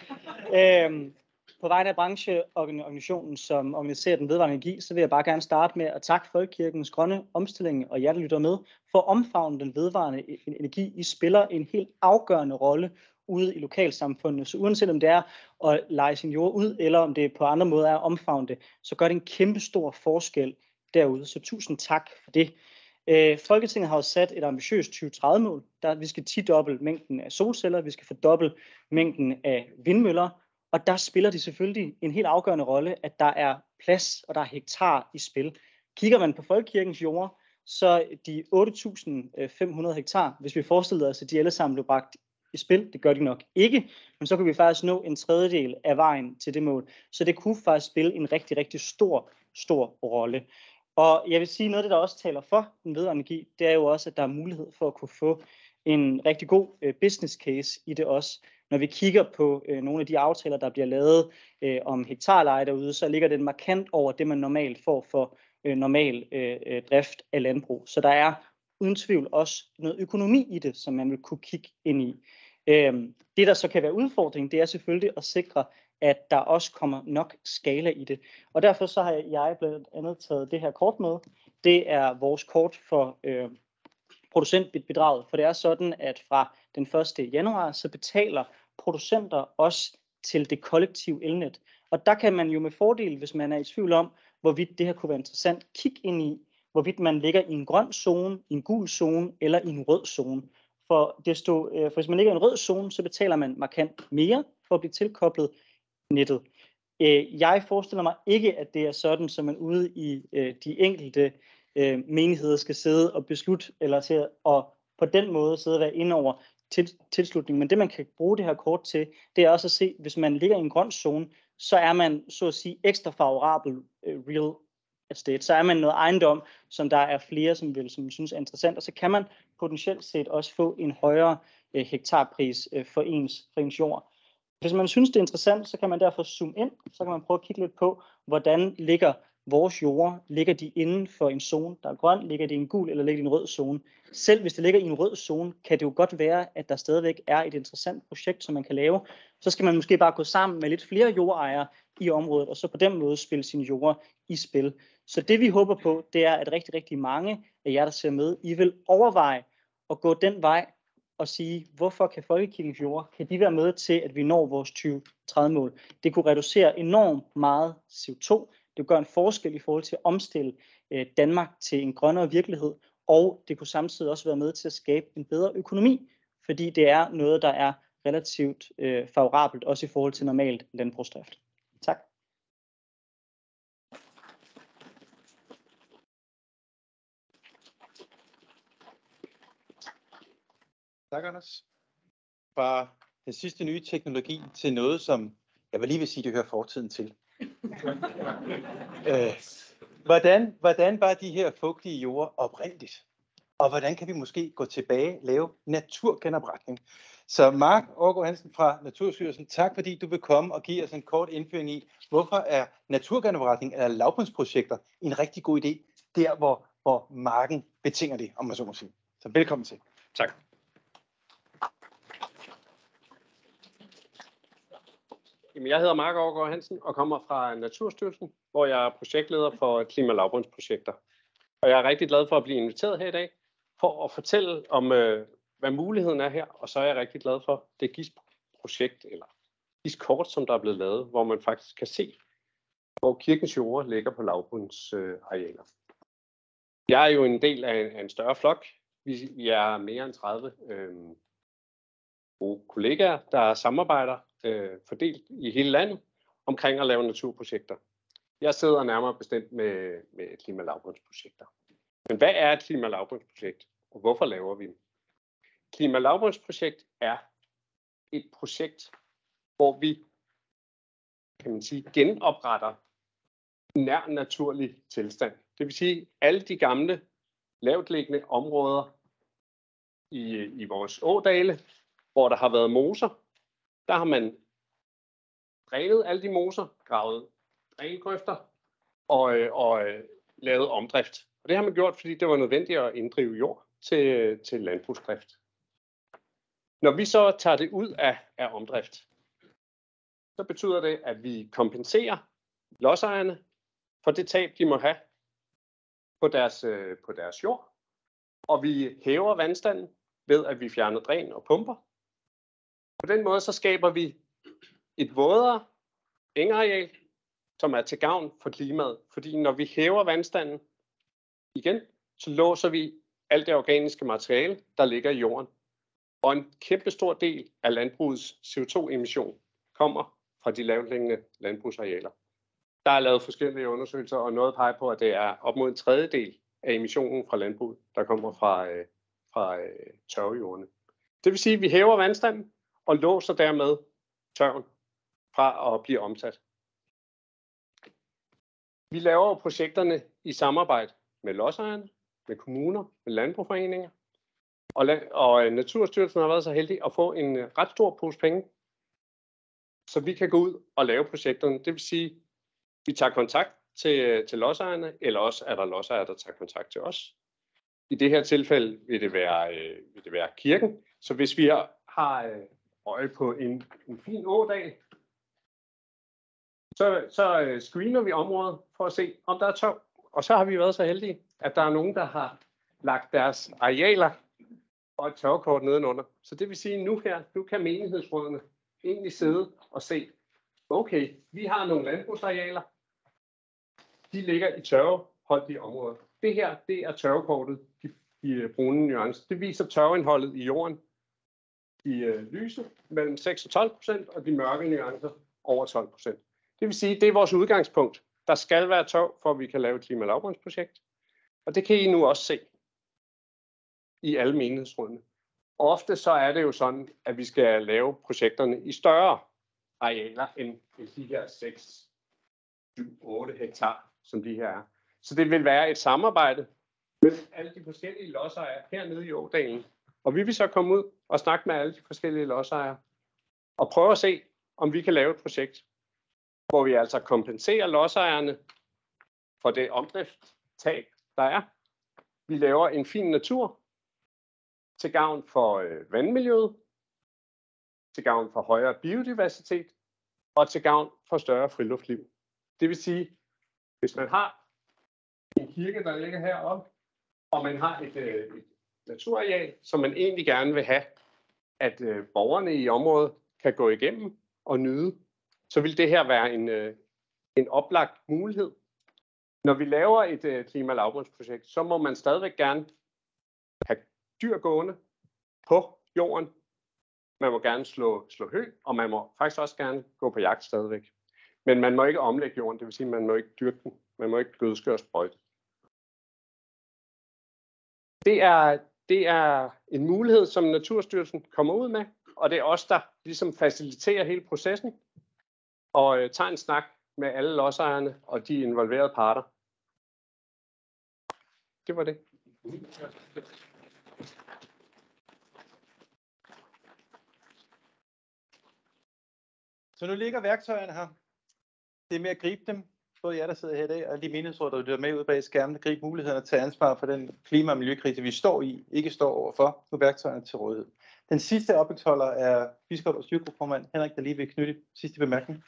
På vegne af brancheorganisationen, som organiserer den vedvarende energi, så vil jeg bare gerne starte med at takke Folkekirkens Grønne Omstilling og jer, der lytter med, for at omfavne den vedvarende energi. I spiller en helt afgørende rolle ude i lokalsamfundet. Så uanset om det er at leje sin jord ud, eller om det på andre måder er at omfavne det, så gør det en kæmpe stor forskel derude. Så tusind tak for det. Folketinget har jo sat et ambitiøst 2030-mål. Vi skal 10-doble mængden af solceller, vi skal fordoble mængden af vindmøller, og der spiller det selvfølgelig en helt afgørende rolle, at der er plads og der er hektar i spil. Kigger man på Folkekirkens jorder, så de 8.500 hektar, hvis vi forestiller os, at de alle sammen blev bragt i spil, det gør de nok ikke, men så kan vi faktisk nå en tredjedel af vejen til det mål. Så det kunne faktisk spille en rigtig, rigtig stor rolle. Og jeg vil sige, noget af det, der også taler for den vedvarende energi, det er jo også, at der er mulighed for at kunne få en rigtig god business case i det også. Når vi kigger på nogle af de aftaler, der bliver lavet om hektarleje derude, så ligger det markant over det, man normalt får for normal drift af landbrug. Så der er uden tvivl også noget økonomi i det, som man vil kunne kigge ind i. Det, der så kan være udfordringen, det er selvfølgelig at sikre, at der også kommer nok skala i det. Og derfor så har jeg blandt andet taget det her kort med. Det er vores kort for producentbidraget, for det er sådan, at fra den 1. januar, så betaler producenter også til det kollektive elnet. Og der kan man jo med fordel, hvis man er i tvivl om, hvorvidt det her kunne være interessant, kigge ind i, hvorvidt man ligger i en grøn zone, i en gul zone eller i en rød zone. For hvis man ligger i en rød zone, så betaler man markant mere for at blive tilkoblet nettet. Jeg forestiller mig ikke, at det er sådan, som man ude i de enkelte menigheder skal sidde og beslutte, eller til at på den måde sidde og være inde over tilslutning. Men det, man kan bruge det her kort til, det er også at se, hvis man ligger i en grøn zone, så er man, så at sige, ekstra favorabel real estate. Så er man noget ejendom, som der er flere, som synes er interessant, og så kan man potentielt set også få en højere hektarpris for ens jord. Hvis man synes, det er interessant, så kan man derfor zoome ind, så kan man prøve at kigge lidt på, hvordan ligger vores jorder, ligger de inden for en zone, der er grøn, ligger de i en gul eller ligger de i en rød zone. Selv hvis det ligger i en rød zone, kan det jo godt være, at der stadigvæk er et interessant projekt, som man kan lave. Så skal man måske bare gå sammen med lidt flere jordejere i området, og så på den måde spille sine jorder i spil. Så det vi håber på, det er, at rigtig, rigtig mange af jer, der ser med, I vil overveje at gå den vej og sige, hvorfor kan Folkekirkens jorder, kan de være med til, at vi når vores 2030-mål? Det kunne reducere enormt meget CO2. Det gør en forskel i forhold til at omstille Danmark til en grønnere virkelighed, og det kunne samtidig også være med til at skabe en bedre økonomi, fordi det er noget, der er relativt favorabelt, også i forhold til normalt landbrugsdrift. Tak. Tak, Anders. Fra den sidste nye teknologi til noget, som jeg vil lige vil sige, det hører fortiden til. Hvordan var de her fugtige jorder oprindeligt? Og hvordan kan vi måske gå tilbage og lave naturgenopretning? Så Mark Aagaard Hansen fra Naturstyrelsen, tak fordi du vil komme og give os en kort indføring i, hvorfor er naturgenopretning eller lavbundsprojekter en rigtig god idé, der hvor marken betinger det, om man så må sige. Så velkommen til. Tak. Jeg hedder Mark Aagaard Hansen og kommer fra Naturstyrelsen, hvor jeg er projektleder for klima- og lavbundsprojekter. Og jeg er rigtig glad for at blive inviteret her i dag, for at fortælle om, hvad muligheden er her. Og så er jeg rigtig glad for det GIS-projekt, eller GIS-kort, som der er blevet lavet, hvor man faktisk kan se, hvor kirkens jorder ligger på lavbundsarealer. Jeg er jo en del af en større flok. Vi er mere end 30 gode kollegaer, der samarbejder fordelt i hele landet omkring at lave naturprojekter. Jeg sidder nærmere bestemt med klima- og lavbundsprojekter. Men hvad er et klima- og lavbundsprojekt, og hvorfor laver vi dem? Klima- og lavbundsprojekt er et projekt, hvor vi, kan man sige, genopretter nær naturlig tilstand. Det vil sige, alle de gamle lavtliggende områder i vores ådale, hvor der har været moser, der har man drænet alle de moser, gravet drængrøfter og lavet omdrift. Og det har man gjort, fordi det var nødvendigt at inddrive jord til landbrugsdrift. Når vi så tager det ud af omdrift, så betyder det, at vi kompenserer lodsejerne for det tab, de må have på deres jord. Og vi hæver vandstanden ved, at vi fjerner dræn og pumper. På den måde så skaber vi et vådere engareal, som er til gavn for klimaet. Fordi når vi hæver vandstanden igen, så låser vi alt det organiske materiale, der ligger i jorden. Og en kæmpe stor del af landbrugets CO2-emission kommer fra de lavtliggende landbrugsarealer. Der er lavet forskellige undersøgelser, og noget peger på, at det er op mod en tredjedel af emissionen fra landbruget, der kommer fra tørvejordene. Det vil sige, at vi hæver vandstanden og låser dermed tørven fra at blive omsat. Vi laver projekterne i samarbejde med lodsejerne, med kommuner, med landbrugsforeninger. Og Naturstyrelsen har været så heldig at få en ret stor pose penge, så vi kan gå ud og lave projekterne. Det vil sige, at vi tager kontakt til lodsejerne, eller også er der lodsejere, der tager kontakt til os. I det her tilfælde vil det være kirken. Så hvis vi har øje på en fin ådal, så screener vi området for at se, om der er tørv. Og så har vi været så heldige, at der er nogen, der har lagt deres arealer og et tørvekort nedenunder. Så det vil sige, at nu kan menighedsrådene egentlig sidde og se, okay, vi har nogle landbrugsarealer, de ligger i tørveholdige områder. Det her, det er tørvekortet, de brune nuancer. Det viser tørveindholdet i jorden i lyse mellem 6 og 12%, og de mørke nuancer over 12%. Det vil sige, det er vores udgangspunkt. Der skal være tørv, for at vi kan lave et klima- og lavbundsprojekt. Og det kan I nu også se i alle menighedsrådene. Ofte så er det jo sådan, at vi skal lave projekterne i større arealer end de her 6, 7, 8 hektar, som de her er. Så det vil være et samarbejde med alle de forskellige lodsejere hernede i ådalen. Og vi vil så komme ud og snakke med alle de forskellige lodsejere og prøve at se, om vi kan lave et projekt, hvor vi altså kompenserer lodsejerne for det omdriftstab, der er. Vi laver en fin natur til gavn for vandmiljøet, til gavn for højere biodiversitet og til gavn for større friluftsliv. Det vil sige, hvis man har en kirke, der ligger heroppe, og man har et naturareal, som man egentlig gerne vil have, at borgerne i området kan gå igennem og nyde, så vil det her være en oplagt mulighed Når vi laver et klima-lavbundsprojekt, så må man stadigvæk gerne have dyr gående på jorden. Man må gerne slå hø, og man må faktisk også gerne gå på jagt stadigvæk. Men man må ikke omlægge jorden, det vil sige, at man må ikke dyrke den. Man må ikke gødske og sprøjte. Det er en mulighed, som Naturstyrelsen kommer ud med, og det er os, der ligesom faciliterer hele processen og tager en snak med alle lodsejerne og de involverede parter. Det var det. Så nu ligger værktøjerne her. Det er med at gribe dem, både jer, der sidder her i dag, og de menighedsråd, der lytter med ud bag skærmen, gribe mulighederne til ansvar for den klima- og miljøkrise, vi står i, ikke står overfor. Nu er værktøjerne til rådighed. Den sidste oplægsholder er biskop og styrgruppeformand Henrik, der lige vil knytte sidste bemærkning.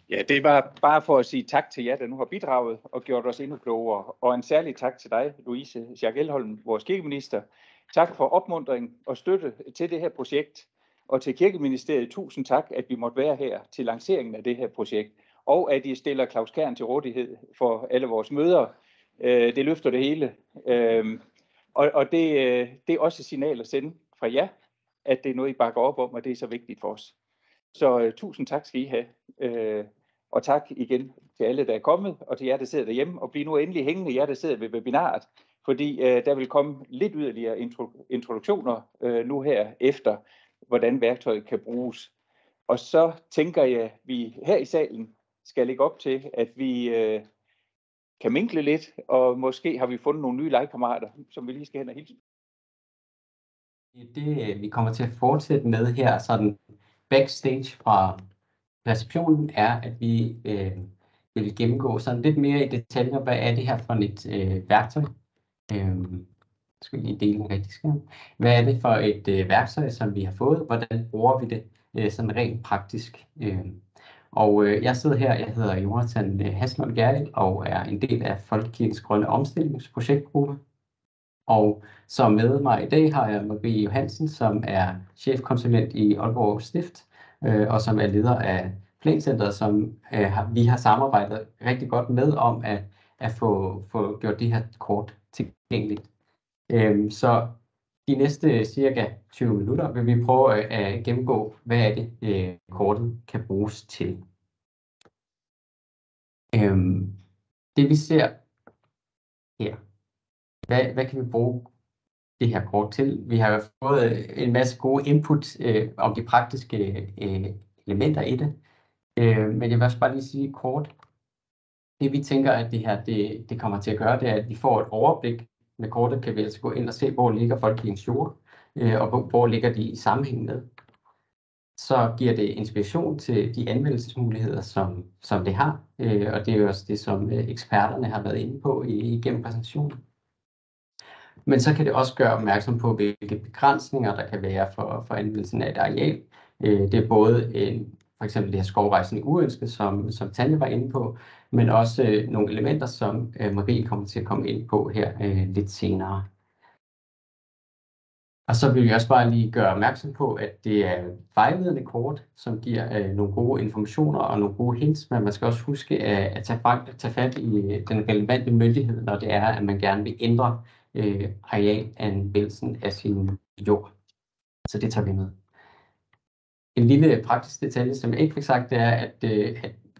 Ja, det var bare for at sige tak til jer, der nu har bidraget og gjort os endnu klogere. Og en særlig tak til dig, Louise Schack Elholm, vores kirkeminister. Tak for opmuntring og støtte til det her projekt. Og til Kirkeministeriet, tusind tak, at vi måtte være her til lanceringen af det her projekt. Og at I stiller Claus Kern til rådighed for alle vores møder. Det løfter det hele. Og det er også et signal at sende fra jer, at det er noget, I bakker op om, og det er så vigtigt for os. Så tusind tak skal I have. Og tak igen til alle, der er kommet, og til jer, der sidder derhjemme. Og bliv nu endelig hængende, jer, der sidder ved webinaret, fordi der vil komme lidt yderligere introduktioner nu her efter, hvordan værktøjet kan bruges. Og så tænker jeg, at vi her i salen skal lægge op til, at vi kan minkle lidt, og måske har vi fundet nogle nye legekammerater, som vi lige skal hen og hilse. Det vi kommer til at fortsætte med her, sådan backstage fra receptionen, er, at vi vil gennemgå sådan lidt mere i detaljer, hvad er det her for et værktøj. Skal vi lige dele en rigtig skærm. Hvad er det for et værktøj, som vi har fået? Hvordan bruger vi det sådan rent praktisk? Og jeg sidder her, jeg hedder Jonathan Haslund Gerrild og er en del af Folkekirkens Grønne Omstillingsprojektgruppe. Og som med mig i dag har jeg Marie Johansen, som er chefkonsulent i Aalborg Stift, og som er leder af Plancenteret, som vi har samarbejdet rigtig godt med om at få gjort det her kort tilgængeligt. Så de næste cirka 20 minutter vil vi prøve at gennemgå, hvad er det kortet kan bruges til. Det vi ser her, hvad kan vi bruge det her kort til? Vi har fået en masse gode input om de praktiske elementer i det, men jeg vil også bare lige sige kort. Det vi tænker, at det her det kommer til at gøre, det er, at vi får et overblik. Med kortet kan vi altså gå ind og se, hvor ligger Folkekirkens jord, og hvor ligger de i sammenhæng med. Så giver det inspiration til de anvendelsesmuligheder, som det har, og det er jo også det, som eksperterne har været inde på igennem præsentationen. Men så kan det også gøre opmærksom på, hvilke begrænsninger der kan være for anvendelsen af et areal. Det er både for eksempel det her skovrejsende uønsket, som Tanja var inde på, men også nogle elementer, som Marie kommer til at komme ind på her lidt senere. Og så vil vi også bare lige gøre opmærksom på, at det er vejledende kort, som giver nogle gode informationer og nogle gode hints, men man skal også huske at tage fat i den relevante myndighed, når det er, at man gerne vil ændre arealanvendelsen af sin jord. Så det tager vi med. En lille praktisk detalje, som jeg ikke fik sagt, det er, at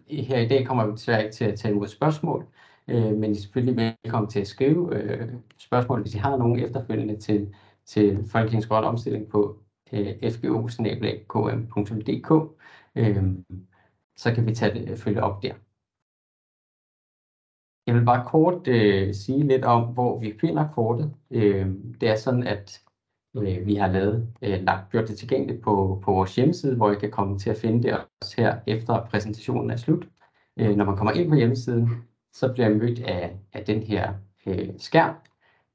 her i dag kommer vi desværre ikke til at tage imod spørgsmål, men I er selvfølgelig velkommen til at skrive spørgsmål, hvis I har nogen efterfølgende til Folkekirkens Grønne Omstilling på fgo@km.dk, så kan vi følge op der. Jeg vil bare kort sige lidt om, hvor vi finder kortet. Det er sådan, at vi har gjort det tilgængeligt på vores hjemmeside, hvor I kan komme til at finde det også her efter præsentationen er slut. Når man kommer ind på hjemmesiden, så bliver man mødt af den her skærm,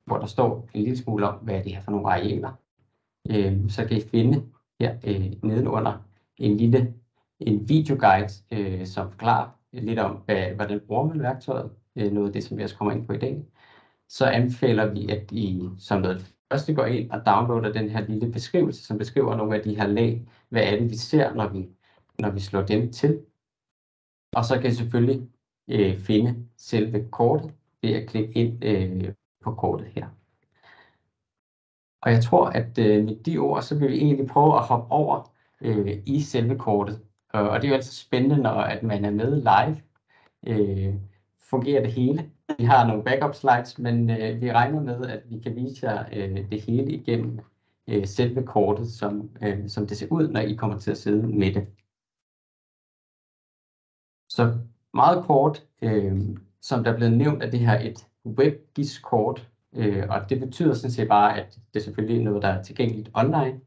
hvor der står en lille smule om, hvad det er for nogle arealer. Så kan I finde her nedenunder en videoguide, som forklarer lidt om, hvordan bruger man værktøjet. Noget af det, som vi også kommer ind på i dag. Så anbefaler vi, at I som noget første går ind og downloader den her lille beskrivelse, som beskriver nogle af de her lag. Hvad er det, vi ser, når vi slår dem til? Og så kan I selvfølgelig finde selve kortet ved at klikke ind på kortet her. Og jeg tror, at med de ord, så vil vi egentlig prøve at hoppe over i selve kortet. Og det er jo altid spændende, når at man er med live. Fungerer det hele. Vi har nogle backup slides, men vi regner med, at vi kan vise jer det hele igennem selve kortet, som det ser ud, når I kommer til at sidde med det. Så meget kort, som der er blevet nævnt, at det her et WebGIS-kort, og det betyder sådan set bare, at det selvfølgelig er noget, der er tilgængeligt online,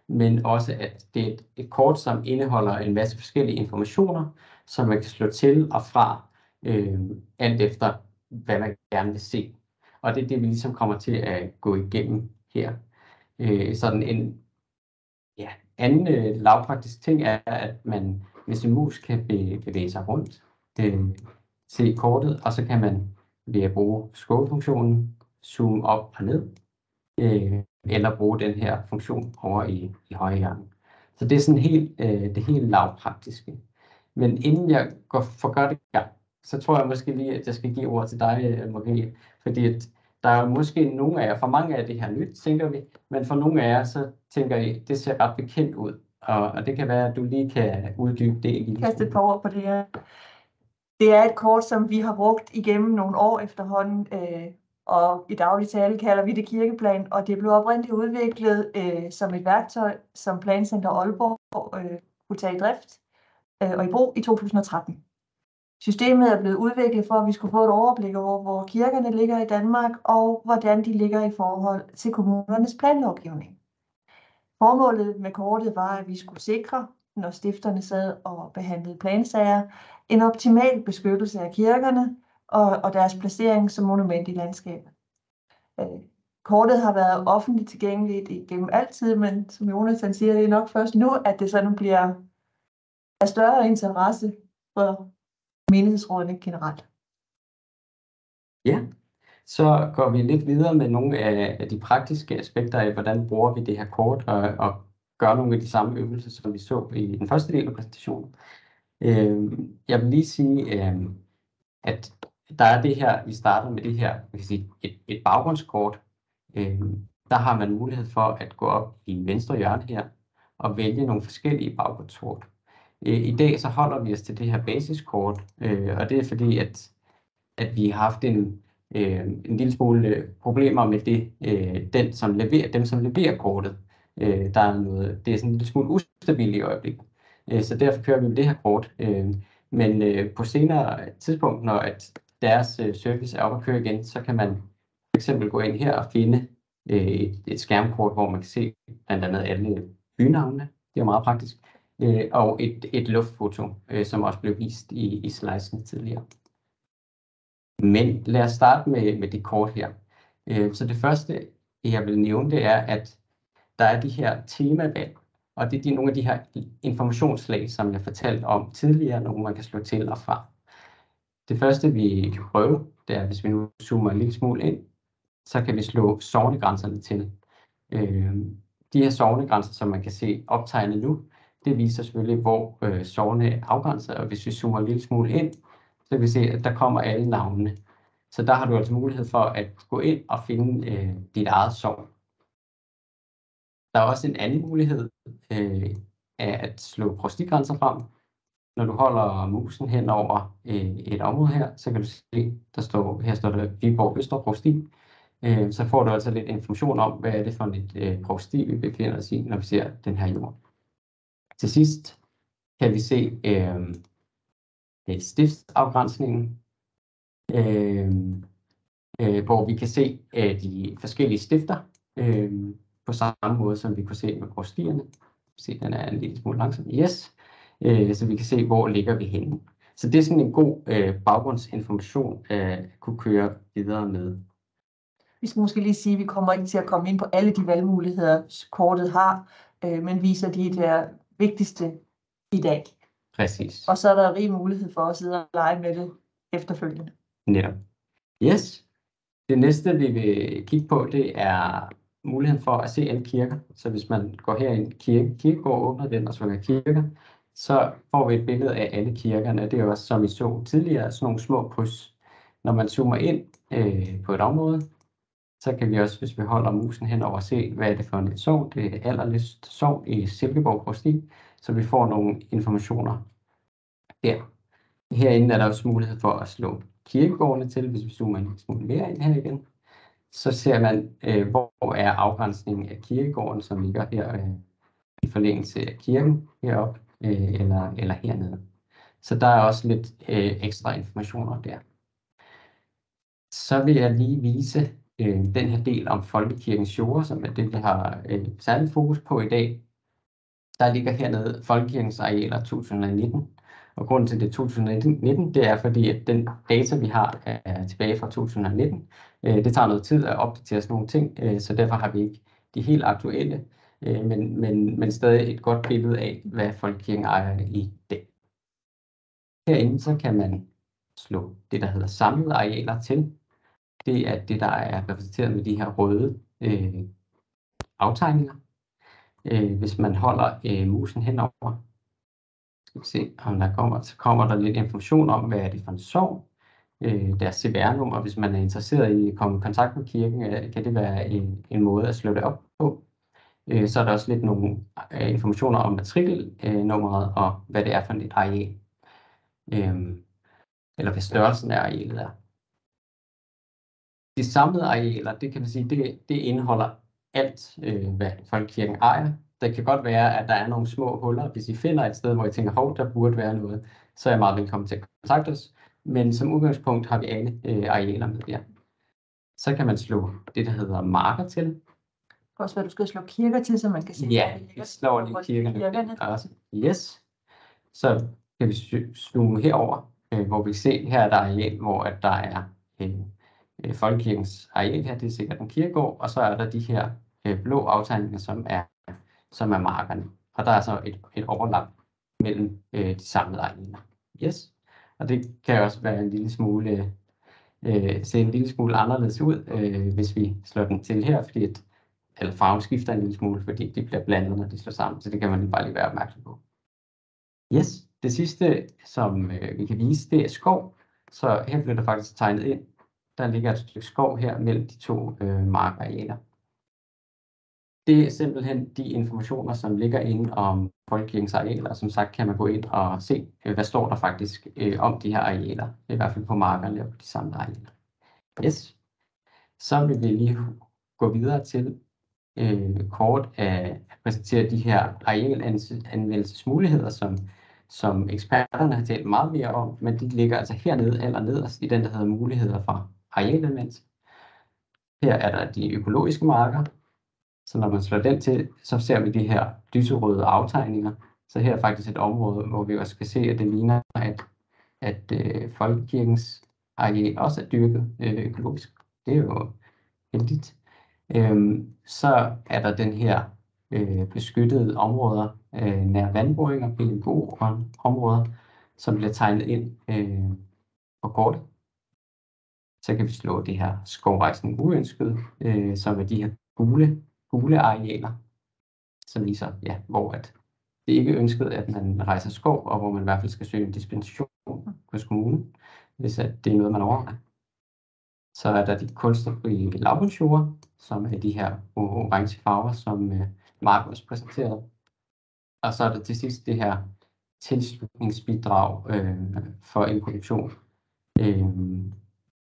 men også at det er et kort, som indeholder en masse forskellige informationer, som man kan slå til og fra, alt efter hvad man gerne vil se. Og det er det, vi ligesom kommer til at gå igennem her. Sådan en anden lavpraktisk ting er, at man med sin mus kan bevæge sig rundt, se kortet, og så kan man ved at bruge scroll-funktionen zoome op og ned, eller bruge den her funktion over i højre hjørne. Så det er sådan det helt lavpraktiske. Men inden jeg får godt i gang, så tror jeg måske lige, at jeg skal give ord til dig, Marie, fordi at der er måske nogle af jer, for mange af det her nyt, tænker vi, men for nogle af jer, så tænker I, det ser ret bekendt ud, og det kan være, at du lige kan uddybe det. Kaste et par ord på det her. Det er et kort, som vi har brugt igennem nogle år efterhånden, og i daglig tale kalder vi det kirkeplan, og det blev oprindeligt udviklet som et værktøj, som Plancenter Aalborg kunne tage i drift og i brug i 2013. Systemet er blevet udviklet for, at vi skulle få et overblik over, hvor kirkerne ligger i Danmark, og hvordan de ligger i forhold til kommunernes planlovgivning. Formålet med kortet var, at vi skulle sikre, når stifterne sad og behandlede plansager, en optimal beskyttelse af kirkerne og deres placering som monument i landskabet. Kortet har været offentligt tilgængeligt igennem altid, men som Jonas siger, det er nok først nu, at det sådan bliver af større interesse for menighedsrådene generelt. Ja, så går vi lidt videre med nogle af de praktiske aspekter af, hvordan bruger vi det her kort, og gør nogle af de samme øvelser, som vi så i den første del af præsentationen. Jeg vil lige sige, at der er det her, vi starter med det her, man kan sige, et baggrundskort. Der har man mulighed for at gå op i venstre hjørne her, og vælge nogle forskellige baggrundskort. I dag så holder vi os til det her basiskort, og det er fordi, at vi har haft en lille smule problemer med dem, som leverer kortet. Der er noget, det er sådan en lille smule ustabilt i øjeblikket, så derfor kører vi med det her kort. Men på senere tidspunkt, når at deres service er op at køre igen, så kan man fx gå ind her og finde et skærmkort, hvor man kan se blandt andet alle bynavnene. Det er meget praktisk. Og et luftfoto, som også blev vist i slidesen tidligere. Men lad os starte med det kort her. Så det første, jeg vil nævne, det er, at der er de her temavalg, og det er nogle af de her informationslag, som jeg fortalte om tidligere, nogle man kan slå til og fra. Det første, vi kan prøve, det er, hvis vi nu zoomer en lille smule ind, så kan vi slå sognegrænserne til. De her sognegrænser, som man kan se optegnet nu, det viser selvfølgelig, hvor sogne afgrænser, og hvis vi zoomer en lille smule ind, så kan vi se, at der kommer alle navnene. Så der har du altså mulighed for at gå ind og finde dit eget sogn. Der er også en anden mulighed af at slå provstigrænser frem. Når du holder musen hen over et område her, så kan du se, her står der Viborg Østre Provsti. Så får du altså lidt information om, hvad er det for et provsti, vi befinder os i, når vi ser den her jord. Til sidst kan vi se stiftsafgrænsningen, hvor vi kan se de forskellige stifter på samme måde, som vi kunne se med provstierne. Se, den er en lille smule langsom. Yes. Så vi kan se, hvor ligger vi henne. Så det er sådan en god baggrundsinformation at kunne køre videre med. Vi skal måske lige sige, at vi kommer ikke til at komme ind på alle de valgmuligheder, kortet har, men viser de der vigtigste i dag. Præcis. Og så er der rig mulighed for at sidde og lege med det efterfølgende. Netop. Yes. Det næste, vi vil kigge på, det er muligheden for at se alle kirker. Så hvis man går her ind i kirkegård, åbner den og svinger kirker, så får vi et billede af alle kirkerne. Det er jo også, som I så tidligere, sådan nogle små kryds. Når man zoomer ind på et område, så kan vi også, hvis vi holder musen henover, se, hvad er det for et sogn. Det er Allerlyst sogn i Silkeborg Provsti, så vi får nogle informationer der. Herinde er der også mulighed for at slå kirkegårdene til, hvis vi zoomer en smule mere ind her igen. Så ser man, hvor er afgrænsningen af kirkegården, som ligger her i forlængelse af kirken heroppe eller hernede. Så der er også lidt ekstra informationer der. Så vil jeg lige vise den her del om Folkekirkens jorder, som er det, vi har særligt fokus på i dag. Der ligger hernede Folkekirkens arealer 2019. Og grunden til det 2019, det er fordi, at den data, vi har, er tilbage fra 2019. Det tager noget tid at opdatere sådan nogle ting, så derfor har vi ikke de helt aktuelle, men stadig et godt billede af, hvad Folkekirken ejer i dag. Herinde så kan man slå det, der hedder samlede arealer til. Det er det, der er repræsenteret med de her røde aftegninger. Hvis man holder musen henover, skal vi se, om der kommer der lidt information om, hvad er det for en sogn. Deres CVR-nummer, hvis man er interesseret i at komme i kontakt med kirken, kan det være en måde at slå det op på. Så er der også lidt nogle informationer om matrikelnummeret og hvad det er for et areal. Eller hvad størrelsen af arealet er. De samlede arealer, det kan man sige, det indeholder alt, hvad Folkekirken ejer. Det kan godt være, at der er nogle små huller. Hvis I finder et sted, hvor I tænker, hov, der burde være noget, så er jeg meget velkommen til at kontakte os. Men som udgangspunkt har vi alle arealer med der. Så kan man slå det, der hedder marker til. Det kan også være, du skal slå kirker til, så man kan se, ja, vi slår lige kirkerne også. Yes. Så kan vi zoome herover, hvor vi ser, her er der areal, hvor at der er Folkekirkens areal her, det er sikkert en kirkegård, og så er der de her blå aftegninger, som er markerne. Og der er så et overlap mellem de samlede arealer. Yes. Og det kan også være en lille smule, se en lille smule anderledes ud, hvis vi slår den til her, fordi eller farven skifter en lille smule, fordi de bliver blandet, når de slår sammen, så det kan man bare lige være opmærksom på. Yes, det sidste, som vi kan vise, det er skov. Så her bliver der faktisk tegnet ind. Der ligger et stykke skov her mellem de to markarealer. Det er simpelthen de informationer, som ligger inde om Folkekirkens arealer. Som sagt kan man gå ind og se, hvad står der faktisk om de her arealer. I hvert fald på markerne og på de samme arealer. Yes. Så vil vi lige gå videre til kort at præsentere de her arealanvendelsesmuligheder, som eksperterne har talt meget mere om, men de ligger altså hernede allernederst i den, der hedder muligheder for arealanvendelse. Her er der de økologiske marker, så når man slår den til, så ser vi de her lyserøde aftegninger. Så her er faktisk et område, hvor vi også kan se, at det ligner, at Folkekirkens areal også er dyrket økologisk. Det er jo heldigt. Så er der den her beskyttede områder nær vandboringer, PLGO-områder, som bliver tegnet ind på kortet. Så kan vi slå det her skovrejsning uønsket, som er de her gule arealer, som viser, ja, hvor at det ikke er ønsket, at man rejser skov, og hvor man i hvert fald skal søge en dispensation hos kommunen, hvis at det er noget, man overvejer. Så er der de kunstnerfrie lavbundsjorder, som er de her orange farver, som Mark også præsenterede. Og så er der til sidst det her tilslutningsbidrag for en produktion.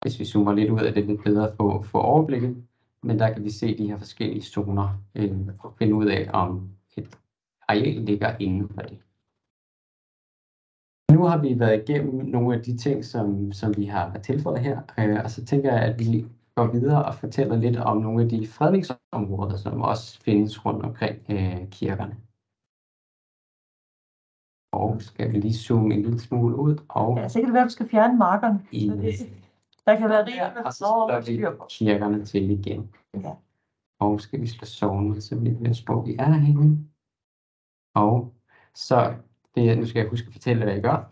Hvis vi zoomer lidt ud af det, lidt bedre at få overblikket. Men der kan vi se de her forskellige zoner for at finde ud af, om et areal ligger inden for det. Nu har vi været igennem nogle af de ting, som vi har tilføjet her, og så tænker jeg, at vi går videre og fortæller lidt om nogle af de fredningsområder, som også findes rundt omkring kirkerne. Og skal vi lige zoome en lille smule ud. Og ja, så kan det være, at du skal fjerne markerne. Der kan være rigeligt, og så slår vi kirkerne til igen. Ja. Og skal vi slå sovnet, så bliver det spor, vi er herinde. Og så, nu skal jeg huske at fortælle, hvad jeg gør.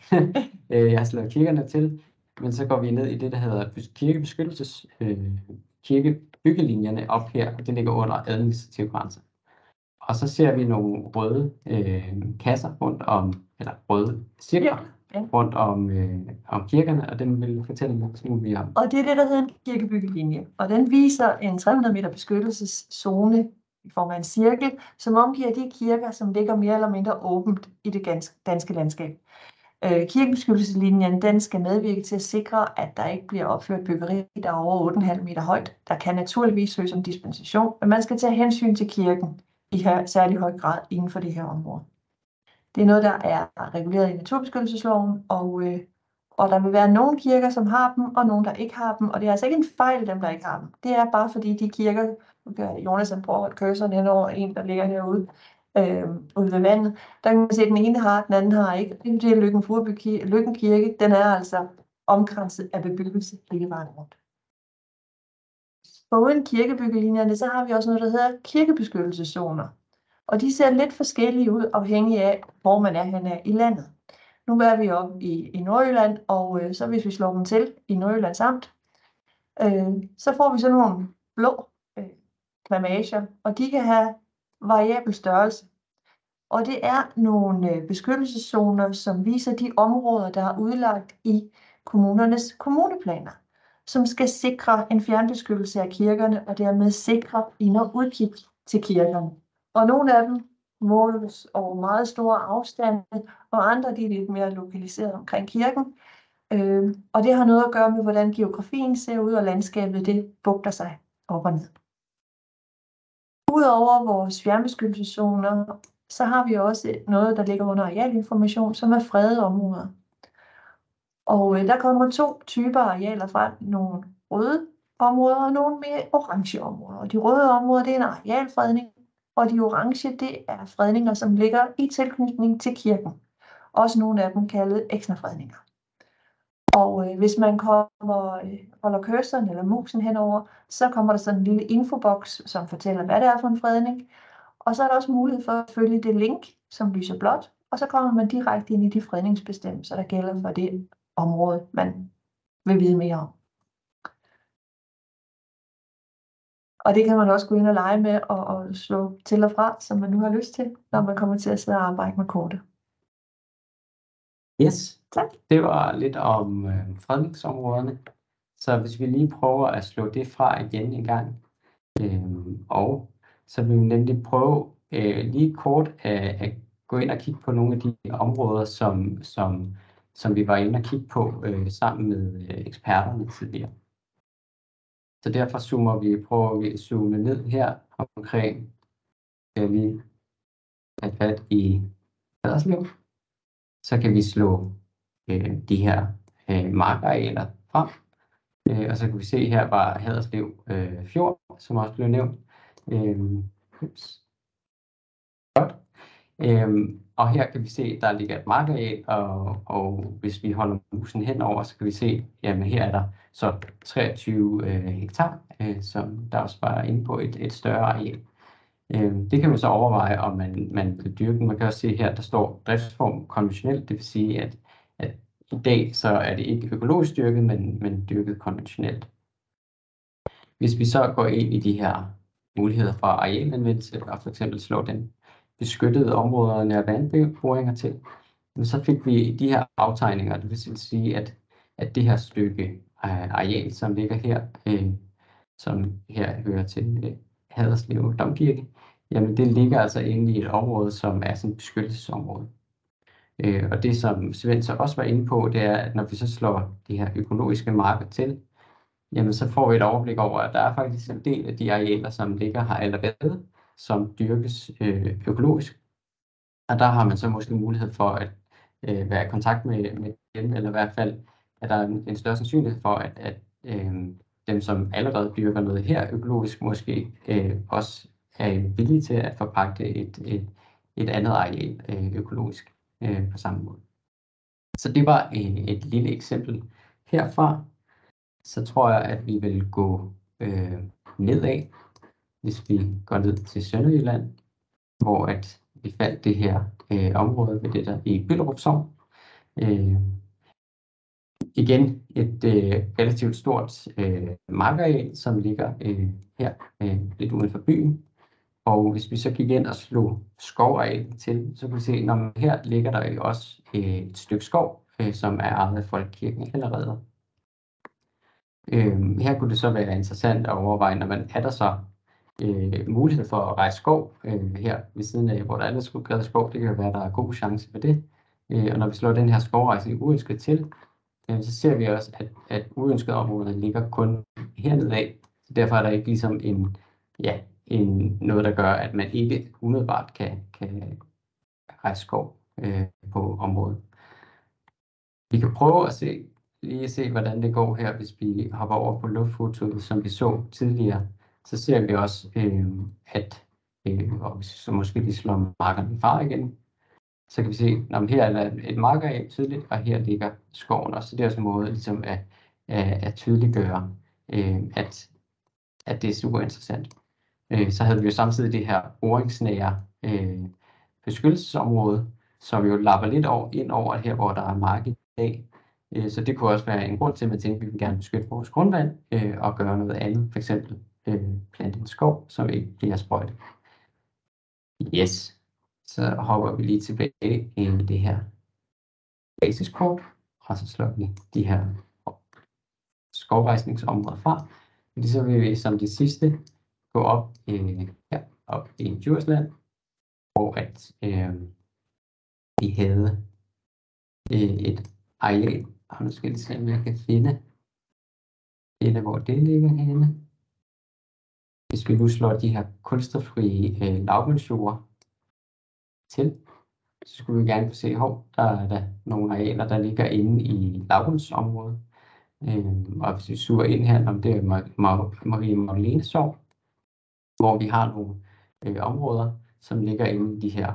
Jeg har slået kirkerne til, men så går vi ned i det, der hedder kirkebeskyttelses, kirkebyggelinjerne op her, og det ligger under administrative grænser. Og så ser vi nogle røde kasser rundt om, eller røde cirkler rundt om kirkerne, og dem vil fortælle en smule mere om. Og det er det, der hedder en kirkebyggelinje. Og den viser en 300 meter beskyttelseszone i form af en cirkel, som omgiver de kirker, som ligger mere eller mindre åbent i det danske landskab. Kirkebeskyttelseslinjen, den skal medvirke til at sikre, at der ikke bliver opført byggeri, der er over 8,5 meter højt. Der kan naturligvis søges om dispensation, men man skal tage hensyn til kirken i særlig høj grad inden for det her område. Det er noget, der er reguleret i naturbeskyttelsesloven, og der vil være nogle kirker, som har dem, og nogle, der ikke har dem. Og det er altså ikke en fejl, dem, der ikke har dem. Det er bare fordi de kirker, Jonas han prøver at cursoren hen over en, der ligger herude, ude ved vandet, der kan man se, at den ene har, den anden har ikke. Det er Løkken Kirke, den er altså omkranset af bebyggelse hele vejen rundt. Foruden kirkebyggelinjerne, så har vi også noget, der hedder kirkebeskyttelseszoner. Og de ser lidt forskellige ud, afhængig af, hvor man er henne i landet. Nu er vi oppe i Nordjylland, og så hvis vi slår dem til i Nordjyllands Amt, så får vi sådan nogle blå klamager, og de kan have variabel størrelse. Og det er nogle beskyttelseszoner, som viser de områder, der er udlagt i kommunernes kommuneplaner, som skal sikre en fjernbeskyttelse af kirkerne, og dermed sikre ind- og udkig til kirkerne. Og nogle af dem måles over meget store afstande, og andre de er lidt mere lokaliseret omkring kirken. Og det har noget at gøre med, hvordan geografien ser ud, og landskabet det bugter sig op og ned. Udover vores fjernbeskyttelseszoner, så har vi også noget, der ligger under arealinformation, som er fredede områder. Og der kommer 2 typer arealer frem, nogle røde områder og nogle mere orange områder. Og de røde områder, det er en arealfredning, og de orange, det er fredninger, som ligger i tilknytning til kirken. Også nogle af dem kaldet ekstrafredninger. Og hvis man holder cursoren eller musen henover, så kommer der sådan en lille infoboks, som fortæller, hvad det er for en fredning. Og så er der også mulighed for at følge det link, som lyser blåt, og så kommer man direkte ind i de fredningsbestemmelser, der gælder for det område, man vil vide mere om. Og det kan man også gå ind og lege med og slå til og fra, som man nu har lyst til, når man kommer til at sidde og arbejde med kortet. Yes, tak. Det var lidt om fredningsområderne. Så hvis vi lige prøver at slå det fra igen en gang, og så vil vi nemlig prøve lige kort at gå ind og kigge på nogle af de områder, som vi var inde og kigge på sammen med eksperterne tidligere. Så derfor prøver vi at zoome ned her omkring, lige have fat i Haderslev. Så kan vi slå de her markarealer frem. Og så kan vi se, her var Haderslev Fjord, som også blev nævnt. Godt. Og her kan vi se, at der ligger et markareal, og hvis vi holder musen henover, så kan vi se, jamen her er der så 23 hektar, som der også var inde på et større areal. Det kan man så overveje, om man vil dyrke. Man kan også se her, der står driftsform konventionelt, det vil sige, at i dag så er det ikke økologisk dyrket, men dyrket konventionelt. Hvis vi så går ind i de her muligheder for arealanvendelse, og for eksempel slår den beskyttede områder nær vandboringer til, så fik vi de her aftegninger. Det vil sige, at det her stykke areal, som ligger her, som her hører til Haderslev Domkirke, jamen det ligger altså inde i et område, som er sådan et beskyttelsesområde. Og det, som Svend så også var inde på, det er, at når vi så slår de her økologiske marker til, jamen så får vi et overblik over, at der er faktisk en del af de arealer, som ligger her allerede, som dyrkes økologisk. Og der har man så måske mulighed for at være i kontakt med dem, eller i hvert fald er der en større sandsynlighed for, at dem, som allerede dyrker noget her økologisk, måske også er villige til at forpagte et andet areal økologisk på samme måde. Så det var et lille eksempel herfra. Så tror jeg, at vi vil gå nedad, hvis vi går ned til Sønderjylland, hvor at vi fandt det her område ved det der i Bylderup Sogn. Igen et relativt stort markareal, som ligger her lidt uden for byen. Og hvis vi så gik ind og slog skovareal til, så kan vi se, at her ligger der jo også et stykke skov, som er ejet af Folkekirken allerede. Her kunne det så være interessant at overveje, når man er der så mulighed for at rejse skov her ved siden af, hvor der ellers skulle græde skov. Det kan jo være, at der er god chance for det. Og når vi slår den her skovrejsning uønsket til, så ser vi også, at uønskede områder ligger kun hernede af. Så derfor er der ikke ligesom noget, der gør, at man ikke umiddelbart kan rejse skov på området. Vi kan prøve at se, hvordan det går her, hvis vi hopper over på luftfotoet, som vi så tidligere. Så ser vi også, og hvis vi så måske lige slår markerne fra igen, så kan vi se, at her er et marker tydeligt, og her ligger skoven også. Så det er også en måde ligesom at tydeliggøre, at det er super interessant. Så havde vi jo samtidig det her boringsnære beskyttelsesområde, som jo lapper lidt ind over her, hvor der er mark i dag. Så det kunne også være en grund til, at man tænkte, at vi vil gerne beskytte vores grundvand og gøre noget andet, f.eks. plante en skov, som ikke bliver sprøjtet. Yes. Så hopper vi lige tilbage ind i det her basiskort, og så slår vi de her skovrejsningsområder fra. Og så vil vi som det sidste gå op i Djursland, hvor at vi havde et areal, og nu skal jeg se, om jeg kan finde hvor det ligger henne. Hvis vi nu slår de her kulstofrige lavbundsjorder til, så skulle vi gerne kunne se, at der er der nogle arealer, der ligger inde i lavbundsområdet. Og hvis vi suger ind her, det er Marie Magdalene Sogn, hvor vi har nogle områder, som ligger inde i de her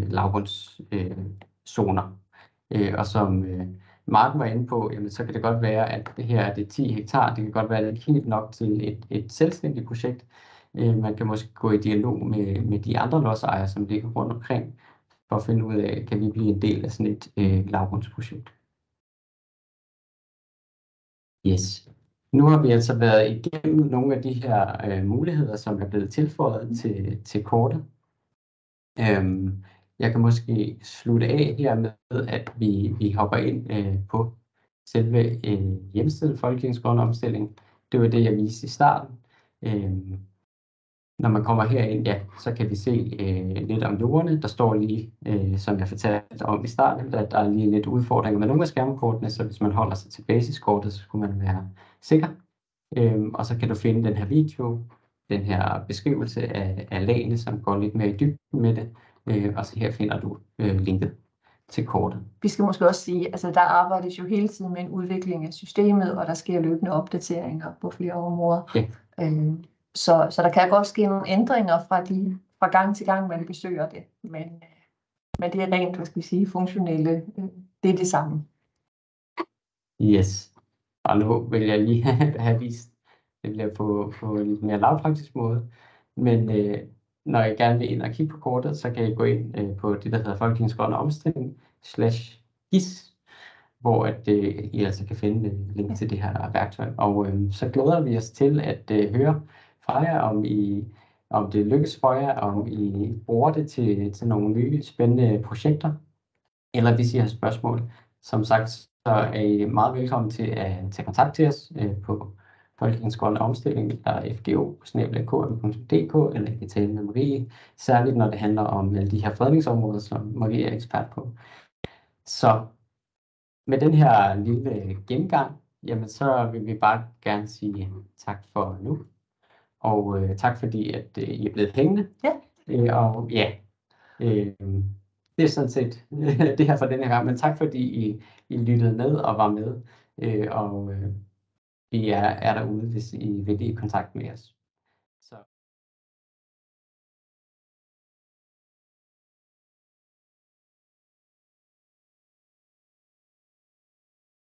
lavbundszoner. Og som Martin var inde på, jamen, så kan det godt være, at det her er det 10 hektar. Det kan godt være, at det er helt nok til et selvstændigt projekt. Man kan måske gå i dialog med de andre lodsejere, som ligger rundt omkring, for at finde ud af, kan vi blive en del af sådan et lavbundsprojekt. Yes. Nu har vi altså været igennem nogle af de her muligheder, som er blevet tilføjet til kortet. Jeg kan måske slutte af her med, at vi hopper ind på selve hjemstedet Folkekirkens Grønne Omstilling. Det var det, jeg viste i starten. Når man kommer herind, så kan vi se lidt om jordene. Der står lige, som jeg fortalte om i starten, at der er lige lidt udfordringer med nogle af skærmkortene, så hvis man holder sig til basiskortet, så skulle man være sikker. Og så kan du finde den her video, den her beskrivelse af lagene, som går lidt mere i dybden med det. Og så her finder du linket til kortet. Vi skal måske også sige, altså der arbejdes jo hele tiden med en udvikling af systemet, og der sker løbende opdateringer på flere områder. Ja. Så der kan godt ske nogle ændringer fra gang til gang, man besøger det. Men det er rent, hvad skal vi sige, funktionelle. Det er det samme. Yes. Og nu vil jeg lige have vist, det bliver på en lidt mere lavpraktisk måde. Men når jeg gerne vil ind og kigge på kortet, så kan jeg gå ind på det, der hedder Folkekirkens Grønne Omstilling /GIS, hvor I altså kan finde link til det her værktøj. Og så glæder vi os til at høre fra jer, om det lykkes for jer, om I bruger det til nogle nye spændende projekter, eller hvis I har spørgsmål. Som sagt, så er I meget velkommen til at tage kontakt til os på Folkekirkens Grønne Omstilling, eller fgo@km.dk, eller I kan tale med Marie, særligt når det handler om de her fredningsområder, som Marie er ekspert på. Så med den her lille gennemgang, jamen så vil vi bare gerne sige tak for nu. Og tak fordi, at I er blevet hængende. Ja. Og ja, det er sådan set det her for denne gang. Men tak fordi I lyttede med og var med. Og vi er derude, hvis I vil i kontakt med os. Så